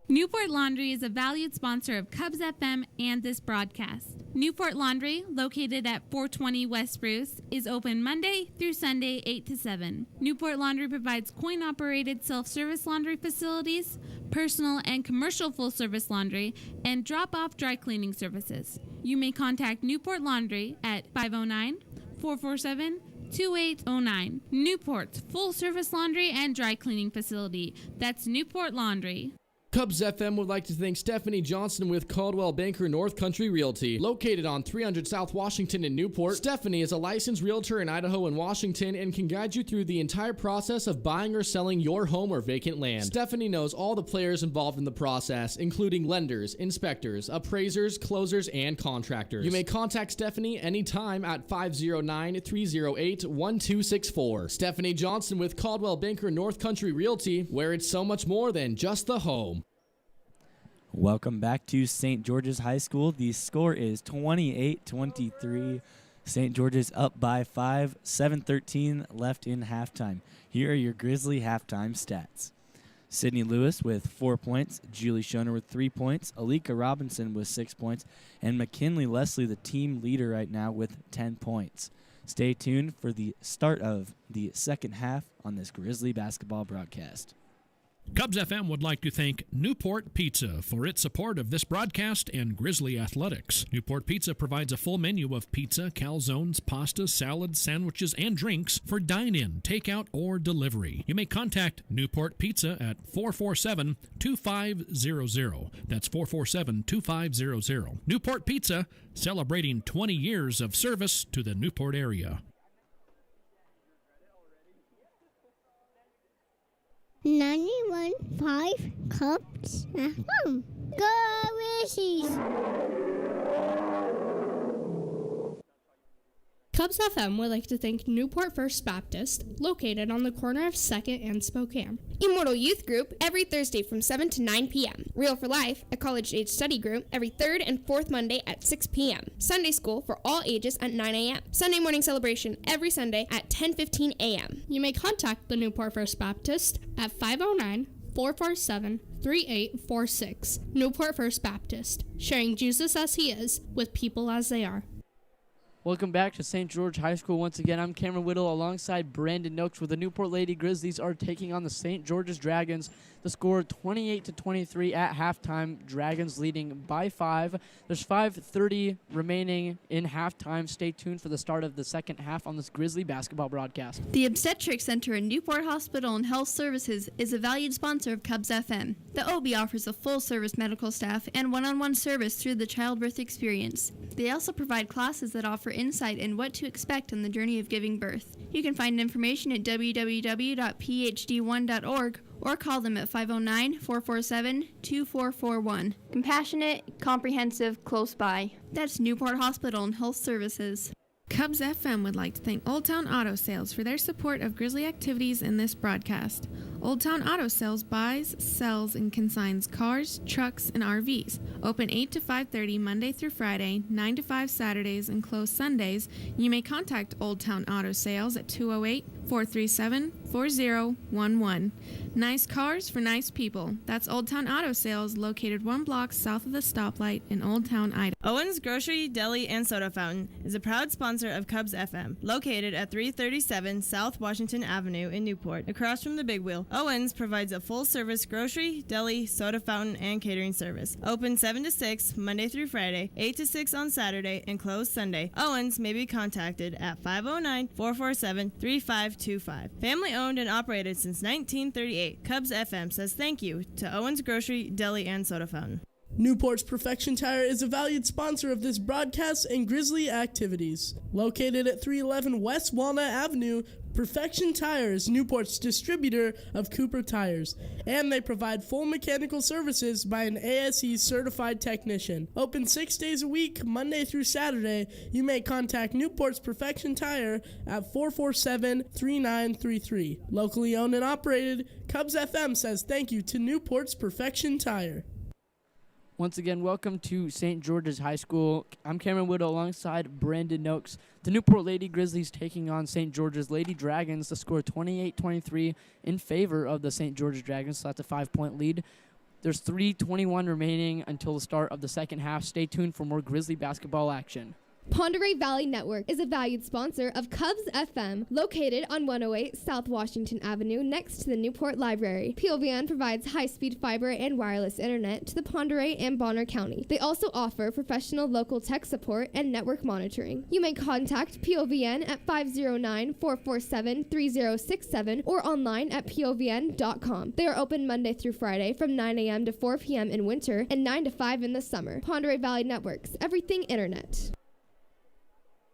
Newport Laundry is a valued sponsor of Cubs FM and this broadcast. Newport Laundry, located at 420 West Spruce, is open Monday through Sunday 8 to 7. Newport Laundry provides coin-operated self-service laundry facilities, personal and commercial full-service laundry, and drop-off dry cleaning services. You may contact Newport Laundry at 509-447-2809. Newport's full-service laundry and dry cleaning facility. That's Newport Laundry. Cubs FM would like to thank Stephanie Johnson with Caldwell Banker North Country Realty. Located on 300 South Washington in Newport, Stephanie is a licensed realtor in Idaho and Washington and can guide you through the entire process of buying or selling your home or vacant land. Stephanie knows all the players involved in the process, including lenders, inspectors, appraisers, closers, and contractors. You may contact Stephanie anytime at 509-308-1264. Stephanie Johnson with Caldwell Banker North Country Realty, where it's so much more than just the home. Welcome back to St. George's High School. The score is 28-23. St. George's up by 5, 7:13 left in halftime. Here are your Grizzly halftime stats. Sydney Lewis with 4 points, Julie Schoner with 3 points, Alika Robinson with 6 points, and McKinley Leslie, the team leader right now, with 10 points. Stay tuned for the start of the second half on this Grizzly basketball broadcast. Cubs FM would like to thank Newport Pizza for its support of this broadcast and Grizzly Athletics. Newport Pizza provides a full menu of pizza, calzones, pastas, salads, sandwiches, and drinks for dine-in, takeout, or delivery. You may contact Newport Pizza at 447-2500. That's 447-2500. Newport Pizza, celebrating 20 years of service to the Newport area. 91.5 Cubs FM. Go Grizzlies! Cubs FM would like to thank Newport First Baptist, located on the corner of 2nd and Spokane. Immortal Youth Group every Thursday from 7 to 9 p.m. Real for Life, a college-age study group, every 3rd and 4th Monday at 6 p.m. Sunday School for all ages at 9 a.m. Sunday morning celebration every Sunday at 10:15 a.m. You may contact the Newport First Baptist at 509-447-3846. Newport First Baptist, sharing Jesus as he is with people as they are. Welcome back to St. George High School. Once again, I'm Cameron Whittle alongside Brandon Noakes, where the Newport Lady Grizzlies are taking on the St. George's Dragons. The score 28-23 at halftime. Dragons leading by 5. There's 5:30 remaining in halftime. Stay tuned for the start of the second half on this Grizzly basketball broadcast. The Obstetric Center in Newport Hospital and Health Services is a valued sponsor of Cubs FM. The OB offers a full-service medical staff and one-on-one service through the childbirth experience. They also provide classes that offer insight in what to expect on the journey of giving birth. You can find information at www.phd1.org or call them at 509-447-2441. Compassionate, comprehensive, close by. That's Newport Hospital and Health Services. Cubs FM would like to thank Old Town Auto Sales for their support of Grizzly activities in this broadcast. Old Town Auto Sales buys, sells, and consigns cars, trucks, and RVs. Open 8 to 5:30 Monday through Friday, 9 to 5 Saturdays, and closed Sundays. You may contact Old Town Auto Sales at 208-437-4011. Nice cars for nice people. That's Old Town Auto Sales, located 1 block south of the stoplight in Old Town, Idaho. Owens Grocery, Deli, and Soda Fountain is a proud sponsor of Cubs FM, located at 337 South Washington Avenue in Newport, across from the Big Wheel. Owens provides a full-service grocery, deli, soda fountain, and catering service. Open 7 to 6, Monday through Friday, 8 to 6 on Saturday, and closed Sunday. Owens may be contacted at 509-447-3525. Family-owned and operated since 1938, Cubs FM says thank you to Owens Grocery, Deli, and Soda Fountain. Newport's Perfection Tire is a valued sponsor of this broadcast and Grizzly activities. Located at 311 West Walnut Avenue, Perfection Tire is Newport's distributor of Cooper tires, and they provide full mechanical services by an ASE certified technician. Open 6 days a week, Monday through Saturday. You may contact Newport's Perfection Tire at 447-3933. Locally owned and operated, Cubs FM says thank you to Newport's Perfection Tire. Once again, welcome to St. George's High School. I'm Cameron Widow alongside Brandon Noakes. The Newport Lady Grizzlies taking on St. George's Lady Dragons to score 28-23 in favor of the St. George's Dragons, so that's a 5-point lead. There's 3:21 remaining until the start of the second half. Stay tuned for more Grizzly basketball action. Ponderay Valley Network is a valued sponsor of Cubs FM, located on 108 South Washington Avenue next to the Newport Library. POVN provides high-speed fiber and wireless internet to the Ponderay and Bonner County. They also offer professional local tech support and network monitoring. You may contact POVN at 509-447-3067 or online at povn.com. They are open Monday through Friday from 9 a.m. to 4 p.m. in winter and 9 to 5 in the summer. Ponderay Valley Networks, everything internet.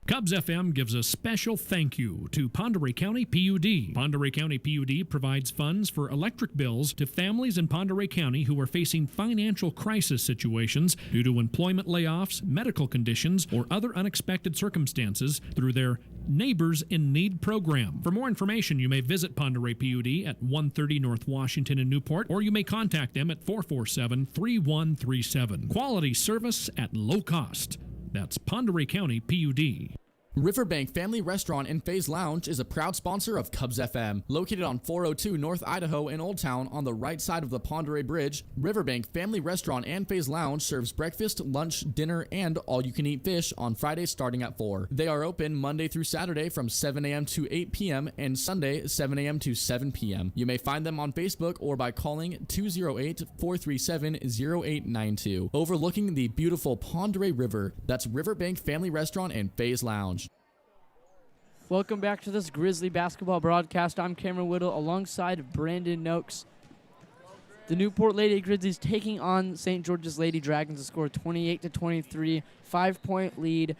Cubs FM gives a special thank you to Ponderay County PUD. Ponderay County PUD provides funds for electric bills to families in Ponderay County who are facing financial crisis situations due to employment layoffs, medical conditions, or other unexpected circumstances through their Neighbors in Need program. For more information, you may visit Ponderay PUD at 130 North Washington in Newport, or you may contact them at 447-3137. Quality service at low cost. That's Ponderay County PUD. Riverbank Family Restaurant and Faze Lounge is a proud sponsor of Cubs FM. Located on 402 North Idaho in Old Town on the right side of the Ponderay Bridge, Riverbank Family Restaurant and Faze Lounge serves breakfast, lunch, dinner, and all-you-can-eat fish on Fridays starting at 4. They are open Monday through Saturday from 7 a.m. to 8 p.m. and Sunday 7 a.m. to 7 p.m. You may find them on Facebook or by calling 208-437-0892. Overlooking the beautiful Ponderay River, that's Riverbank Family Restaurant and Faze Lounge. Welcome back to this Grizzly basketball broadcast. I'm Cameron Whittle alongside Brandon Noakes. The Newport Lady Grizzlies taking on St. George's Lady Dragons to score 28-23, 5-point lead.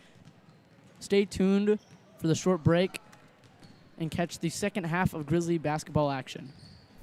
Stay tuned for the short break and catch the second half of Grizzly basketball action.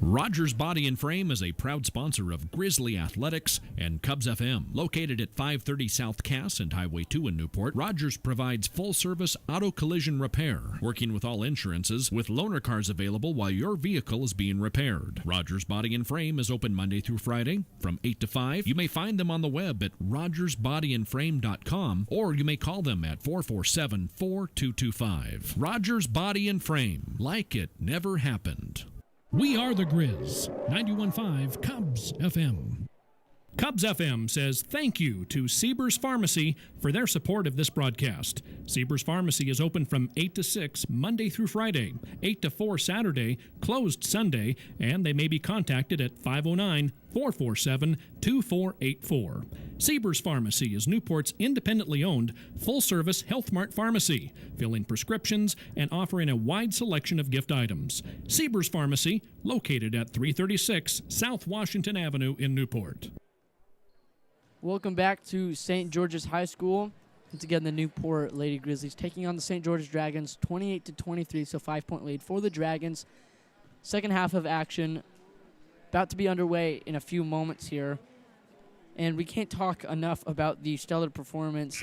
Rogers Body and Frame is a proud sponsor of Grizzly Athletics and Cubs FM. Located at 530 South Cass and Highway 2 in Newport, Rogers provides full-service auto collision repair, working with all insurances, with loaner cars available while your vehicle is being repaired. Rogers Body and Frame is open Monday through Friday from 8 to 5. You may find them on the web at rogersbodyandframe.com, or you may call them at 447-4225. Rogers Body and Frame, like it never happened. We are the Grizz, 91.5 Cubs FM. Cubs FM says thank you to Siebers Pharmacy for their support of this broadcast. Siebers Pharmacy is open from 8 to 6 Monday through Friday, 8 to 4 Saturday, closed Sunday, and they may be contacted at 509-447-2484. Siebers Pharmacy is Newport's independently owned, full-service Health Mart pharmacy, filling prescriptions and offering a wide selection of gift items. Siebers Pharmacy, located at 336 South Washington Avenue in Newport. Welcome back to St. George's High School. Once again, the Newport Lady Grizzlies taking on the St. George's Dragons, 28-23, so 5-point lead for the Dragons. Second half of action about to be underway in a few moments here. And we can't talk enough about the stellar performance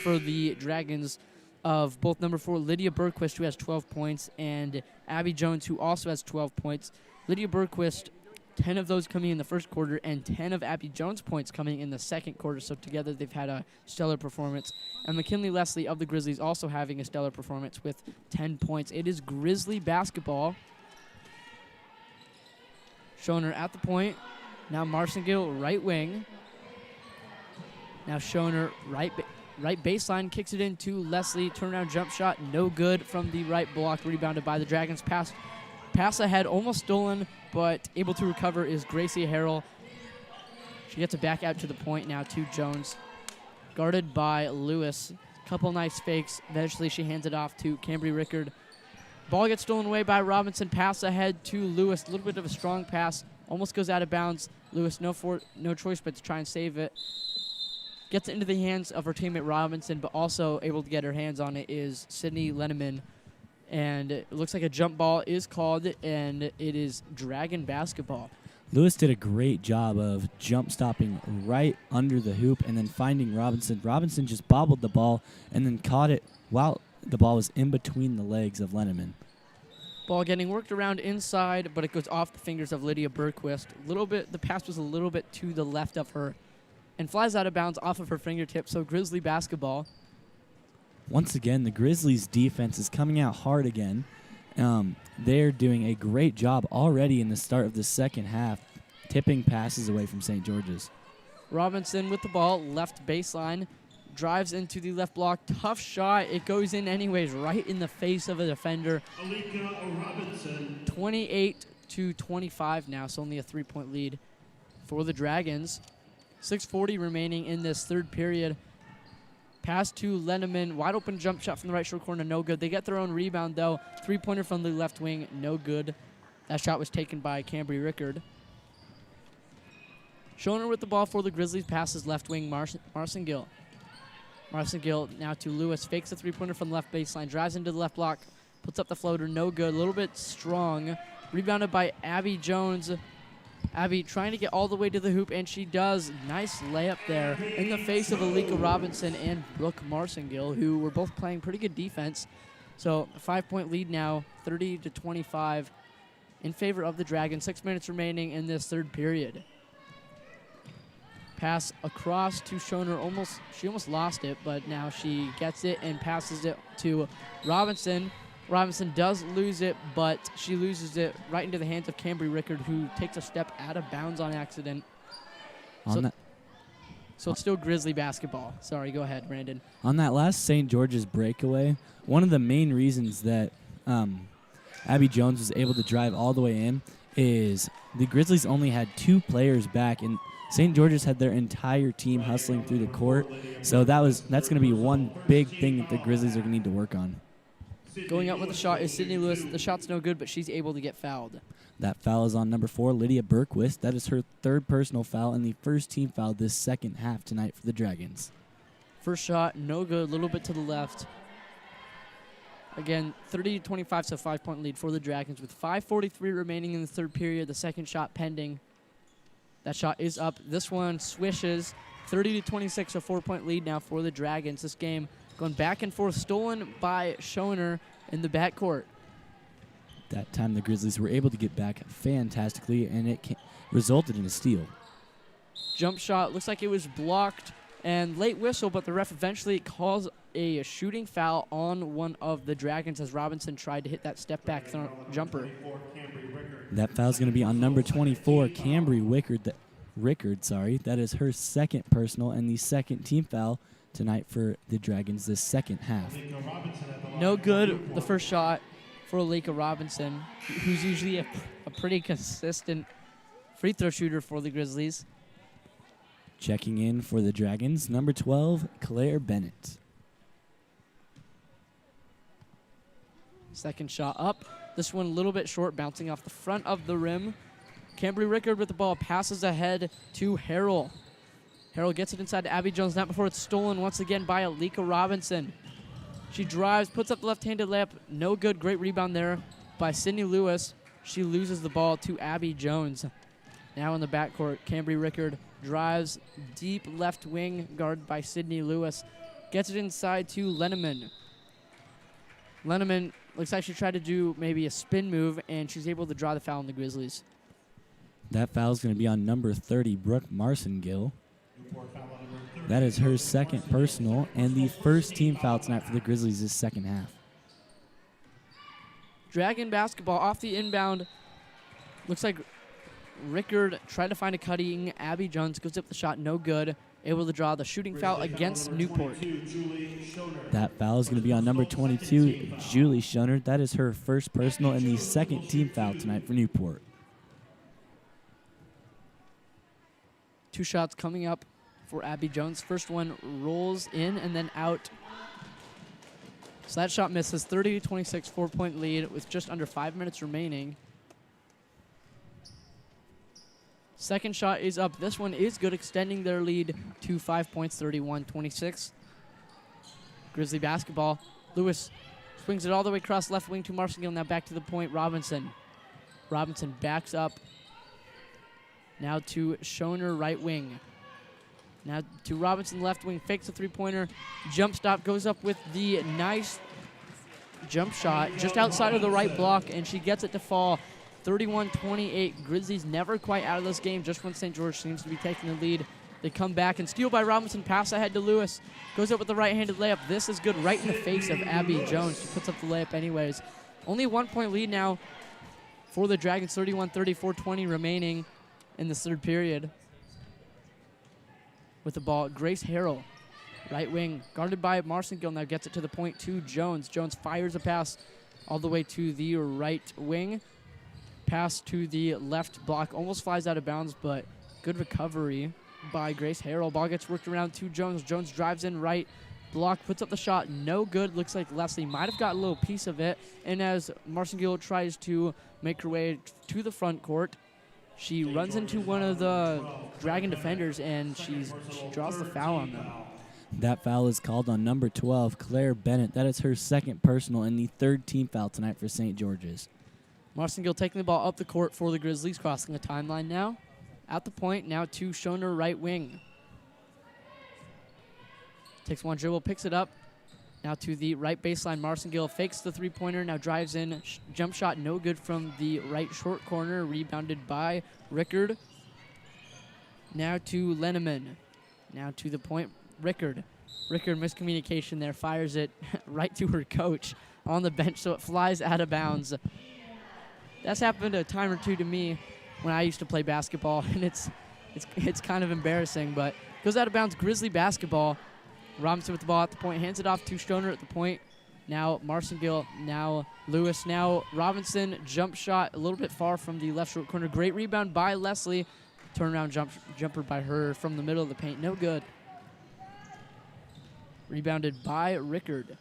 for the Dragons of both number 4 Lydia Bergquist, who has 12 points, and Abby Jones, who also has 12 points. Lydia Bergquist, 10 of those coming in the first quarter, and 10 of Abby Jones' points coming in the second quarter. So together they've had a stellar performance. And McKinley Leslie of the Grizzlies also having a stellar performance with 10 points. It is Grizzly basketball. Schoner at the point. Now Marcingill, right wing. Now Schoner, right baseline, kicks it into Leslie. Turnaround jump shot, no good from the right block, rebounded by the Dragons. Pass ahead, almost stolen, but able to recover is Gracie Harrell. She gets it back out to the point now to Jones. Guarded by Lewis. Couple nice fakes. Eventually she hands it off to Cambry Rickard. Ball gets stolen away by Robinson. Pass ahead to Lewis. A little bit of a strong pass. Almost goes out of bounds. Lewis, no choice but to try and save it. Gets it into the hands of her teammate Robinson, but also able to get her hands on it is Sydney Lenneman. And it looks like a jump ball is called, and it is Dragon basketball. Lewis did a great job of jump stopping right under the hoop and then finding Robinson. Robinson just bobbled the ball and then caught it while the ball was in between the legs of Lenneman. Ball getting worked around inside, but it goes off the fingers of Lydia Bergquist. The pass was a little bit to the left of her and flies out of bounds off of her fingertips, so Grizzly basketball. Once again, the Grizzlies' defense is coming out hard again. They're doing a great job already in the start of the second half, tipping passes away from St. George's. Robinson with the ball, left baseline, drives into the left block. Tough shot. It goes in anyways, right in the face of a defender. 28-25 now, so only a 3-point lead for the Dragons. 6:40 remaining in this third period. Pass to Lenneman, wide open jump shot from the right short corner, no good. They get their own rebound though. 3-pointer from the left wing, no good. That shot was taken by Cambry Rickard. Schoner with the ball for the Grizzlies, passes left wing, Marcingill. Marcingill now to Lewis, fakes a 3-pointer from the left baseline, drives into the left block, puts up the floater, no good. A little bit strong. Rebounded by Abby Jones. Abby trying to get all the way to the hoop, and she does. Nice layup there in the face of Alika Robinson and Brooke Marcingill, who were both playing pretty good defense. So a 5-point lead now, 30-25 in favor of the Dragons. 6 minutes remaining in this third period. Pass across to Schoner. She almost lost it, but now she gets it and passes it to Robinson. Robinson does lose it, but she loses it right into the hands of Cambry Rickard, who takes a step out of bounds on accident. So it's still Grizzly basketball. Sorry, go ahead, Brandon. On that last St. George's breakaway, one of the main reasons that Abby Jones was able to drive all the way in is the Grizzlies only had 2 players back, and St. George's had their entire team hustling through the court. So that's going to be one big thing that the Grizzlies are going to need to work on. Going up with the shot is Sydney Lewis. The shot's no good, but she's able to get fouled. That foul is on number 4, Lydia Bergquist. That is her 3rd personal foul and the first team foul this second half tonight for the Dragons. First shot, no good, a little bit to the left. Again, 30-25, so 5-point lead for the Dragons with 5:43 remaining in the third period. The second shot pending. That shot is up. This one swishes. 30-26, a 4-point lead now for the Dragons. This game going back and forth, stolen by Schoner in the backcourt. That time the Grizzlies were able to get back fantastically, and it resulted in a steal. Jump shot, looks like it was blocked, and late whistle, but the ref eventually calls a shooting foul on one of the Dragons as Robinson tried to hit that step-back jumper. That foul's going to be on number 24, Cambry Rickard. That is her 2nd personal and the 2nd team foul tonight for the Dragons this second half. No good, the first shot for Alika Robinson, who's usually a pretty consistent free throw shooter for the Grizzlies. Checking in for the Dragons, number 12, Claire Bennett. Second shot up. This one a little bit short, bouncing off the front of the rim. Cambry Rickard with the ball, passes ahead to Harrell. Harrell gets it inside to Abby Jones, not before it's stolen once again by Alika Robinson. She drives, puts up the left-handed layup, no good. Great rebound there by Sydney Lewis. She loses the ball to Abby Jones. Now in the backcourt, Cambry Rickard drives deep left wing, guarded by Sydney Lewis. Gets it inside to Lenneman. Lenneman looks like she tried to do maybe a spin move, and she's able to draw the foul on the Grizzlies. That foul is going to be on number 30, Brooke Marcingill. That is her second personal and the first team foul tonight for the Grizzlies this second half. Dragon basketball off the inbound. Looks like Rickard tried to find a cutting. Abby Jones goes up the shot, no good. Able to draw the shooting foul against Newport. That foul is going to be on number 22, Julie Schoner. That is her first personal and the second team foul tonight for Newport. 2 shots coming up for Abby Jones. First one rolls in and then out. So that shot misses. 30-26, 4-point lead with just under 5 minutes remaining. Second shot is up. This one is good, extending their lead to 5 points, 31-26. Grizzly basketball. Lewis swings it all the way across left wing to Marcingill. Now back to the point, Robinson. Robinson backs up. Now to Schoner, right wing. Now to Robinson, left wing, fakes a three-pointer. Jump stop, goes up with the nice jump shot just outside of the right block, and she gets it to fall. 31-28. Grizzlies never quite out of this game, just when St. George seems to be taking the lead. They come back and steal by Robinson, pass ahead to Lewis. Goes up with the right-handed layup. This is good, right in the face of Abby Jones. She puts up the layup anyways. Only a 1-point lead now for the Dragons, 31-30, 4:20 remaining in this third period. With the ball, Grace Harrell, right wing, guarded by Marcingill, now gets it to the point to Jones. Jones fires a pass all the way to the right wing. Pass to the left block, almost flies out of bounds, but good recovery by Grace Harrell. Ball gets worked around to Jones. Jones drives in right block, puts up the shot, no good. Looks like Leslie might have got a little piece of it. And as Marcingill tries to make her way to the front court, she runs into one of the Dragon defenders, and she draws the foul on them. That foul is called on number 12, Claire Bennett. That is her second personal and the third team foul tonight for St. George's. Marcingill taking the ball up the court for the Grizzlies, crossing the timeline now. At the point, now to Schoner, right wing. Takes one dribble, picks it up. Now to the right baseline, Marcingill fakes the three-pointer, now drives in. Jump shot no good from the right short corner, rebounded by Rickard. Now to Lenneman. Now to the point, Rickard. Rickard, miscommunication there, fires it right to her coach on the bench, so it flies out of bounds. That's happened a time or two to me when I used to play basketball, and it's kind of embarrassing, but goes out of bounds. Grizzly basketball. Robinson with the ball at the point, hands it off to Stoner at the point. Now Marcingill, now Lewis, now Robinson. Jump shot a little bit far from the left short corner. Great rebound by Leslie. Turnaround jumper by her from the middle of the paint. No good. Rebounded by Rickard.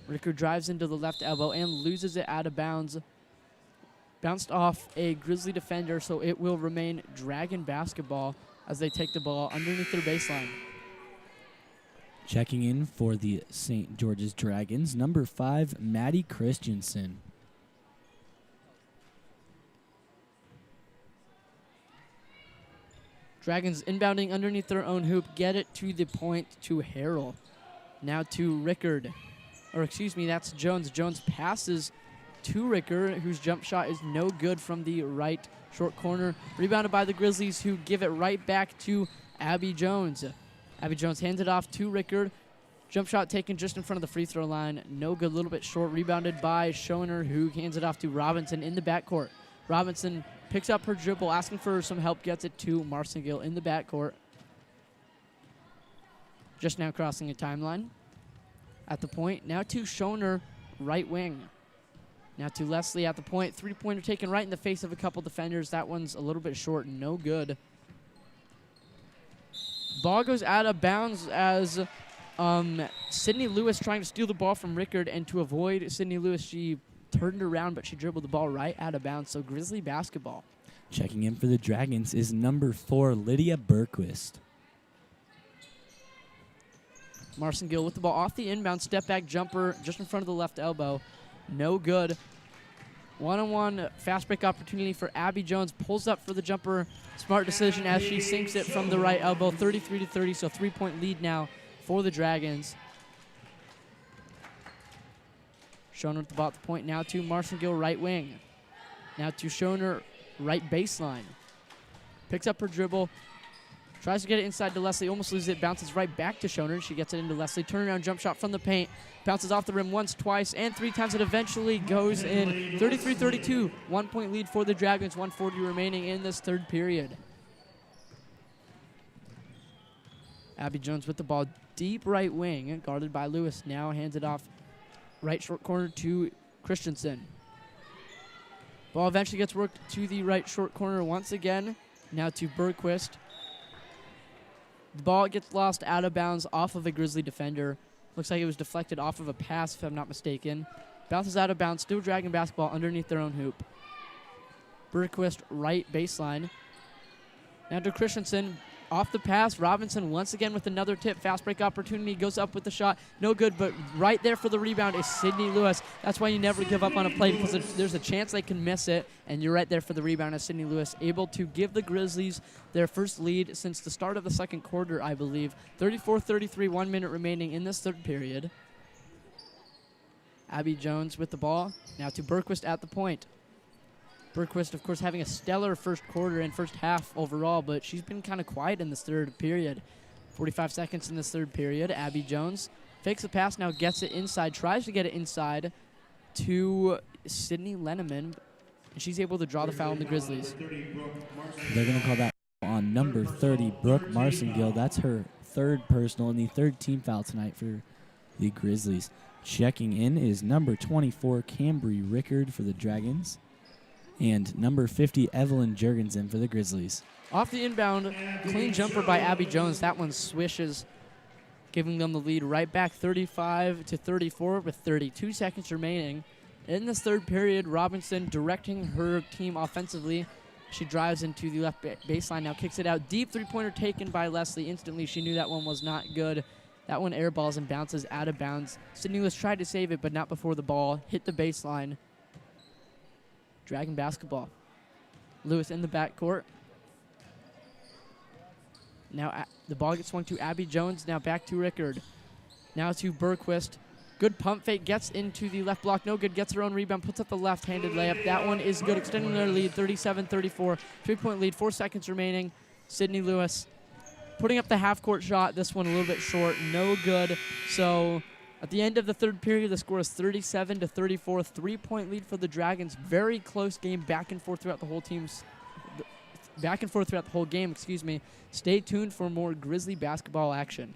Rickard drives into the left elbow and loses it out of bounds. Bounced off a Grizzly defender, so it will remain Dragon basketball as they take the ball underneath their baseline. Checking in for the St. George's Dragons, number 5, Maddie Christensen. Dragons inbounding underneath their own hoop, get it to the point to Harrell. Now to Rickard. Or excuse me, that's Jones. Jones passes to Rickard, whose jump shot is no good from the right short corner. Rebounded by the Grizzlies, who give it right back to Abby Jones. Abby Jones hands it off to Rickard. Jump shot taken just in front of the free throw line. No good, a little bit short. Rebounded by Schoner, who hands it off to Robinson in the backcourt. Robinson picks up her dribble, asking for some help, gets it to Marcingill in the backcourt. Just now crossing a timeline. At the point, now to Schoner, right wing. Now to Leslie at the point. Three-pointer taken right in the face of a couple defenders. That one's a little bit short, no good. Ball goes out of bounds as Sydney Lewis trying to steal the ball from Rickard, and to avoid Sydney Lewis, she turned around, but she dribbled the ball right out of bounds. So Grizzly basketball. Checking in for the Dragons is number 4, Lydia Berquist. Marcingill with the ball off the inbound, step back jumper just in front of the left elbow. No good. One-on-one fast break opportunity for Abby Jones. Pulls up for the jumper. Smart decision as she sinks it from the right elbow. 33-30, so 3-point lead now for the Dragons. Schoner with the ball at the point. Now to Marcingill, right wing. Now to Schoner, right baseline. Picks up her dribble. Tries to get it inside to Leslie. Almost loses it. Bounces right back to Schoner. She gets it into Leslie. Turnaround jump shot from the paint. Bounces off the rim once, twice, and 3 times. It eventually goes in. 33-32. 1 point lead for the Dragons. 1:40 remaining in this third period. Abby Jones with the ball. Deep right wing. Guarded by Lewis. Now hands it off right short corner to Christensen. Ball eventually gets worked to the right short corner once again. Now to Bergquist. The ball gets lost out of bounds off of a Grizzly defender. Looks like it was deflected off of a pass, if I'm not mistaken. Bounces out of bounds, still Dragon basketball underneath their own hoop. Bergquist, right baseline. Now to Christensen. Off the pass, Robinson once again with another tip. Fast break opportunity, goes up with the shot. No good, but right there for the rebound is Sydney Lewis. That's why you never give up on a play, because there's a chance they can miss it, and you're right there for the rebound as Sydney Lewis, able to give the Grizzlies their first lead since the start of the second quarter, I believe. 34-33, 1 minute remaining in this third period. Abby Jones with the ball. Now to Bergquist at the point. Bergquist, of course, having a stellar first quarter and first half overall, but she's been kind of quiet in this third period. 45 seconds in this third period. Abby Jones fakes the pass, now gets it inside, tries to get it inside to Sydney Lenneman, and she's able to draw the foul on the Grizzlies. They're going to call that on number 30, Brooke Marcingill. That's her third personal and the third team foul tonight for the Grizzlies. Checking in is number 24, Cambry Rickard for the Dragons. And number 50, Evelyn Jurgensen for the Grizzlies. Off the inbound, clean jumper by Abby Jones. That one swishes, giving them the lead right back 35-34 with 32 seconds remaining. In this third period, Robinson directing her team offensively. She drives into the left baseline, now kicks it out. Deep three-pointer taken by Leslie. Instantly, she knew that one was not good. That one airballs and bounces out of bounds. Sydney Lewis tried to save it, but not before the ball hit the baseline. Dragon basketball. Lewis in the backcourt. Now the ball gets swung to Abby Jones. Now back to Rickard. Now to Bergquist. Good pump fake. Gets into the left block. No good. Gets her own rebound. Puts up the left-handed layup. That one is good. Extending their lead. 37-34. 3-point lead. 4 seconds remaining. Sydney Lewis putting up the half-court shot. This one a little bit short. No good. So at the end of the third period, the score is 37-34, 3-point lead for the Dragons. Very close game, back and forth throughout the whole game. Stay tuned for more Grizzly basketball action.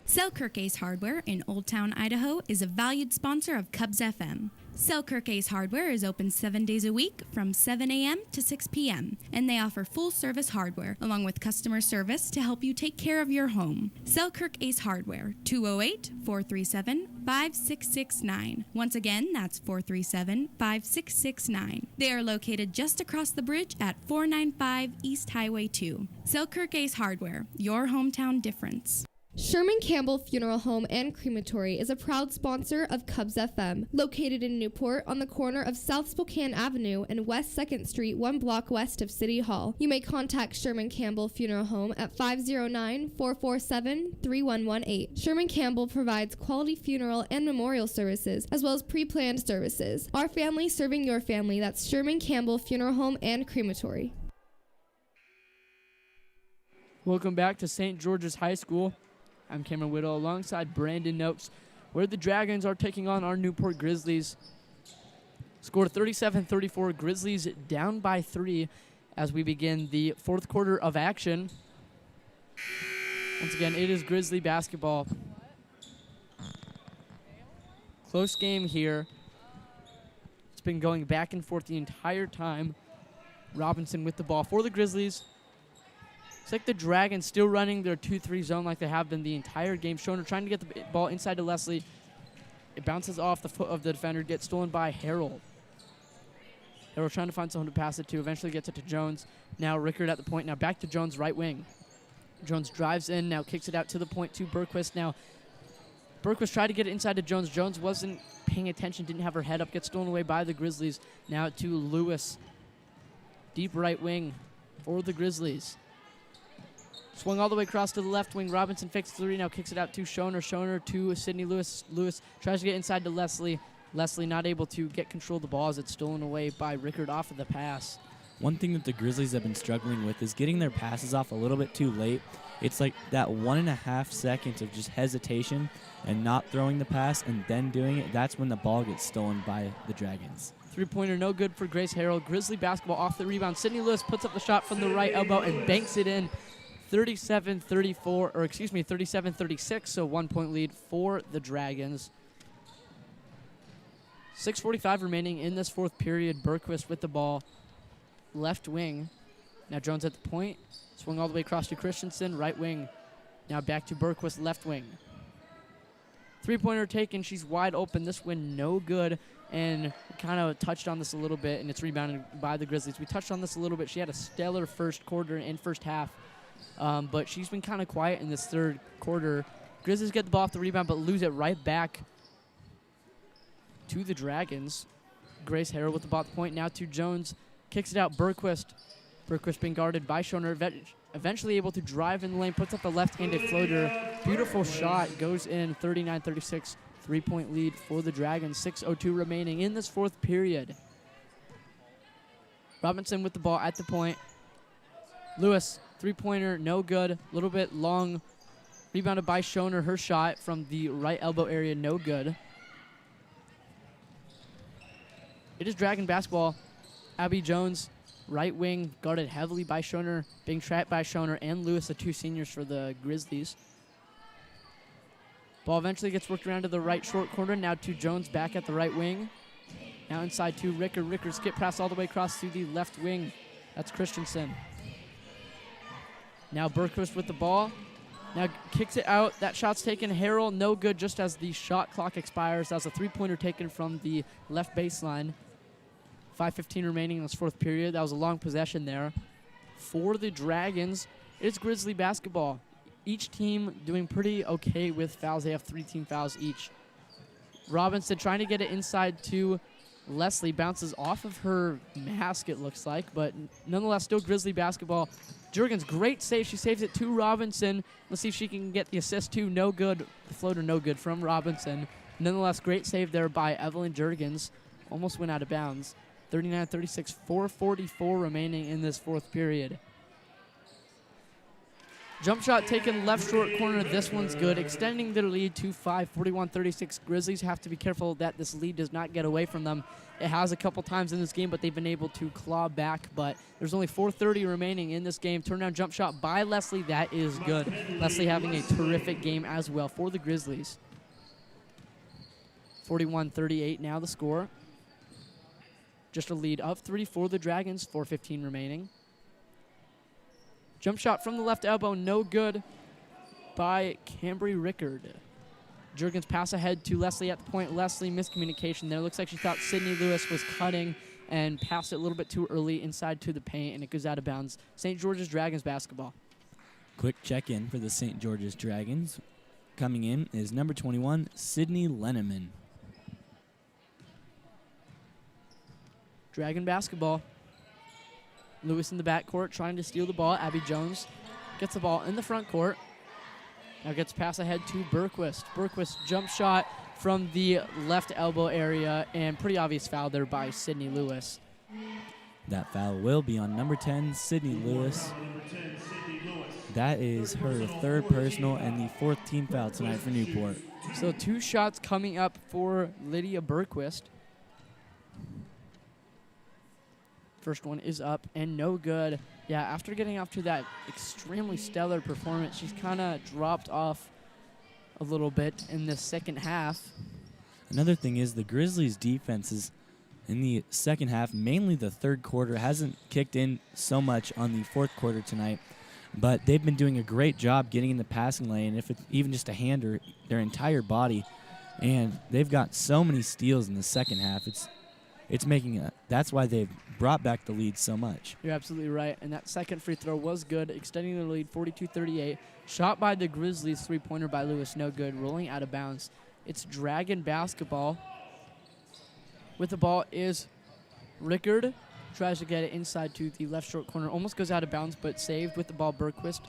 Selkirk Ace Hardware in Old Town, Idaho is a valued sponsor of Cubs FM. Selkirk Ace Hardware is open 7 days a week from 7 a.m. to 6 p.m., and they offer full-service hardware along with customer service to help you take care of your home. Selkirk Ace Hardware, 208-437-5669. Once again, that's 437-5669. They are located just across the bridge at 495 East Highway 2. Selkirk Ace Hardware, your hometown difference. Sherman Campbell Funeral Home and Crematory is a proud sponsor of Cubs FM, located in Newport on the corner of South Spokane Avenue and West 2nd Street, 1 block west of City Hall. You may contact Sherman Campbell Funeral Home at 509-447-3118. Sherman Campbell provides quality funeral and memorial services, as well as pre-planned services. Our family serving your family. That's Sherman Campbell Funeral Home and Crematory. Welcome back to St. George's High School. I'm Cameron Whittle alongside Brandon Noakes, where the Dragons are taking on our Newport Grizzlies. Score 37-34, Grizzlies down by 3 as we begin the fourth quarter of action. Once again, it is Grizzly basketball. Close game here. It's been going back and forth the entire time. Robinson with the ball for the Grizzlies. It's like the Dragons still running their 2-3 zone like they have been the entire game. Schoner trying to get the ball inside to Leslie. It bounces off the foot of the defender, gets stolen by Harold. Harold trying to find someone to pass it to, eventually gets it to Jones. Now Rickard at the point, now back to Jones, right wing. Jones drives in, now kicks it out to the point to Bergquist. Now Bergquist tried to get it inside to Jones. Jones wasn't paying attention, didn't have her head up, gets stolen away by the Grizzlies. Now to Lewis. Deep right wing for the Grizzlies. Swung all the way across to the left wing. Robinson fakes 3, now kicks it out to Schoner. Schoner to Sydney Lewis. Lewis tries to get inside to Leslie. Leslie not able to get control of the ball as it's stolen away by Rickard off of the pass. One thing that the Grizzlies have been struggling with is getting their passes off a little bit too late. It's like that 1.5 seconds of just hesitation and not throwing the pass and then doing it. That's when the ball gets stolen by the Dragons. Three-pointer no good for Grace Harrell. Grizzly basketball off the rebound. Sydney Lewis puts up the shot from the right elbow and banks it in. 37-36, so 1 point lead for the Dragons. 6:45 remaining in this fourth period. Bergquist with the ball. Left wing. Now Jones at the point. Swung all the way across to Christensen. Right wing. Now back to Bergquist, left wing. Three-pointer taken. She's wide open. This win no good. And kind of touched on this a little bit, and it's rebounded by the Grizzlies. We touched on this a little bit. She had a stellar first quarter and first half, but she's been kind of quiet in this third quarter. Grizzlies get the ball off the rebound, but lose it right back to the Dragons. Grace Harrell with the ball at the point. Now to Jones. Kicks it out. Bergquist. Bergquist being guarded by Schoner. Eventually able to drive in the lane. Puts up the left-handed floater. Beautiful shot. Goes in. 39-36. 3-point lead for the Dragons. 6:02 remaining in this fourth period. Robinson with the ball at the point. Lewis, three-pointer, no good. A little bit long. Rebounded by Schoner. Her shot from the right elbow area, no good. It is Dragon basketball. Abby Jones, right wing, guarded heavily by Schoner, being trapped by Schoner and Lewis, the two seniors for the Grizzlies. Ball eventually gets worked around to the right short corner. Now to Jones back at the right wing. Now inside to Rickard. Rickard skip pass all the way across to the left wing. That's Christensen. Now Bergquist with the ball. Now kicks it out. That shot's taken. Harrell, no good just as the shot clock expires. That was a three-pointer taken from the left baseline. 5:15 remaining in this fourth period. That was a long possession there. For the Dragons, it's Grizzly basketball. Each team doing pretty okay with fouls. They have 3 team fouls each. Robinson trying to get it inside to Leslie. Bounces off of her mask, it looks like, but nonetheless, still Grizzly basketball. Jurgens, great save. She saves it to Robinson. Let's see if she can get the assist too. No good. The floater no good from Robinson. Nonetheless, great save there by Evelyn Jurgens. Almost went out of bounds. 39-36, 4:44 remaining in this fourth period. Jump shot taken left short corner. This one's good, extending their lead to 5, 41-36. Grizzlies have to be careful that this lead does not get away from them. It has a couple times in this game, but they've been able to claw back. But there's only 4:30 remaining in this game. Turnaround jump shot by Leslie. That is good. Leslie having a terrific game as well for the Grizzlies. 41-38 now the score. Just a lead of 3 for the Dragons. 4:15 remaining. Jump shot from the left elbow, no good by Cambry Rickard. Jurgens pass ahead to Leslie at the point. Leslie, miscommunication there. Looks like she thought Sydney Lewis was cutting and passed it a little bit too early inside to the paint, and it goes out of bounds. St. George's Dragons basketball. Quick check-in for the St. George's Dragons. Coming in is number 21, Sydney Lenneman. Dragon basketball. Lewis in the backcourt trying to steal the ball. Abby Jones gets the ball in the front court. Now gets pass ahead to Bergquist. Bergquist jump shot from the left elbow area, and pretty obvious foul there by Sydney Lewis. That foul will be on number 10, Sydney Lewis. That is her third personal and the 4th team foul tonight for Newport. So 2 shots coming up for Lydia Bergquist. First one is up and no good. Yeah, after getting off to that extremely stellar performance, she's kind of dropped off a little bit in the second half. Another thing is the Grizzlies' defenses in the second half, mainly the third quarter, hasn't kicked in so much on the fourth quarter tonight, but they've been doing a great job getting in the passing lane, if it's even just a hand or their entire body, and they've got so many steals in the second half. It's making that's why they've brought back the lead so much. You're absolutely right, and that second free throw was good, extending the lead 42-38. Shot by the Grizzlies, three-pointer by Lewis, no good, rolling out of bounds. It's Dragon basketball. With the ball is Rickard. Tries to get it inside to the left short corner. Almost goes out of bounds, but saved with the ball. Bergquist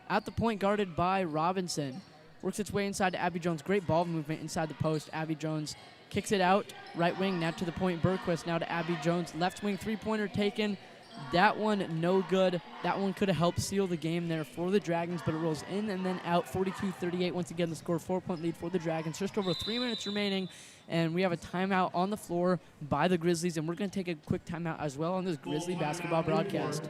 at the point, guarded by Robinson. Works its way inside to Abby Jones. Great ball movement inside the post. Abby Jones kicks it out, right wing, now to the point, Bergquist, now to Abby Jones, left wing, three-pointer taken. That one, no good. That one could have helped seal the game there for the Dragons, but it rolls in and then out, 42-38. Once again, the score, 4-point lead for the Dragons. Just over 3 minutes remaining, and we have a timeout on the floor by the Grizzlies, and we're going to take a quick timeout as well on this Grizzly basketball broadcast.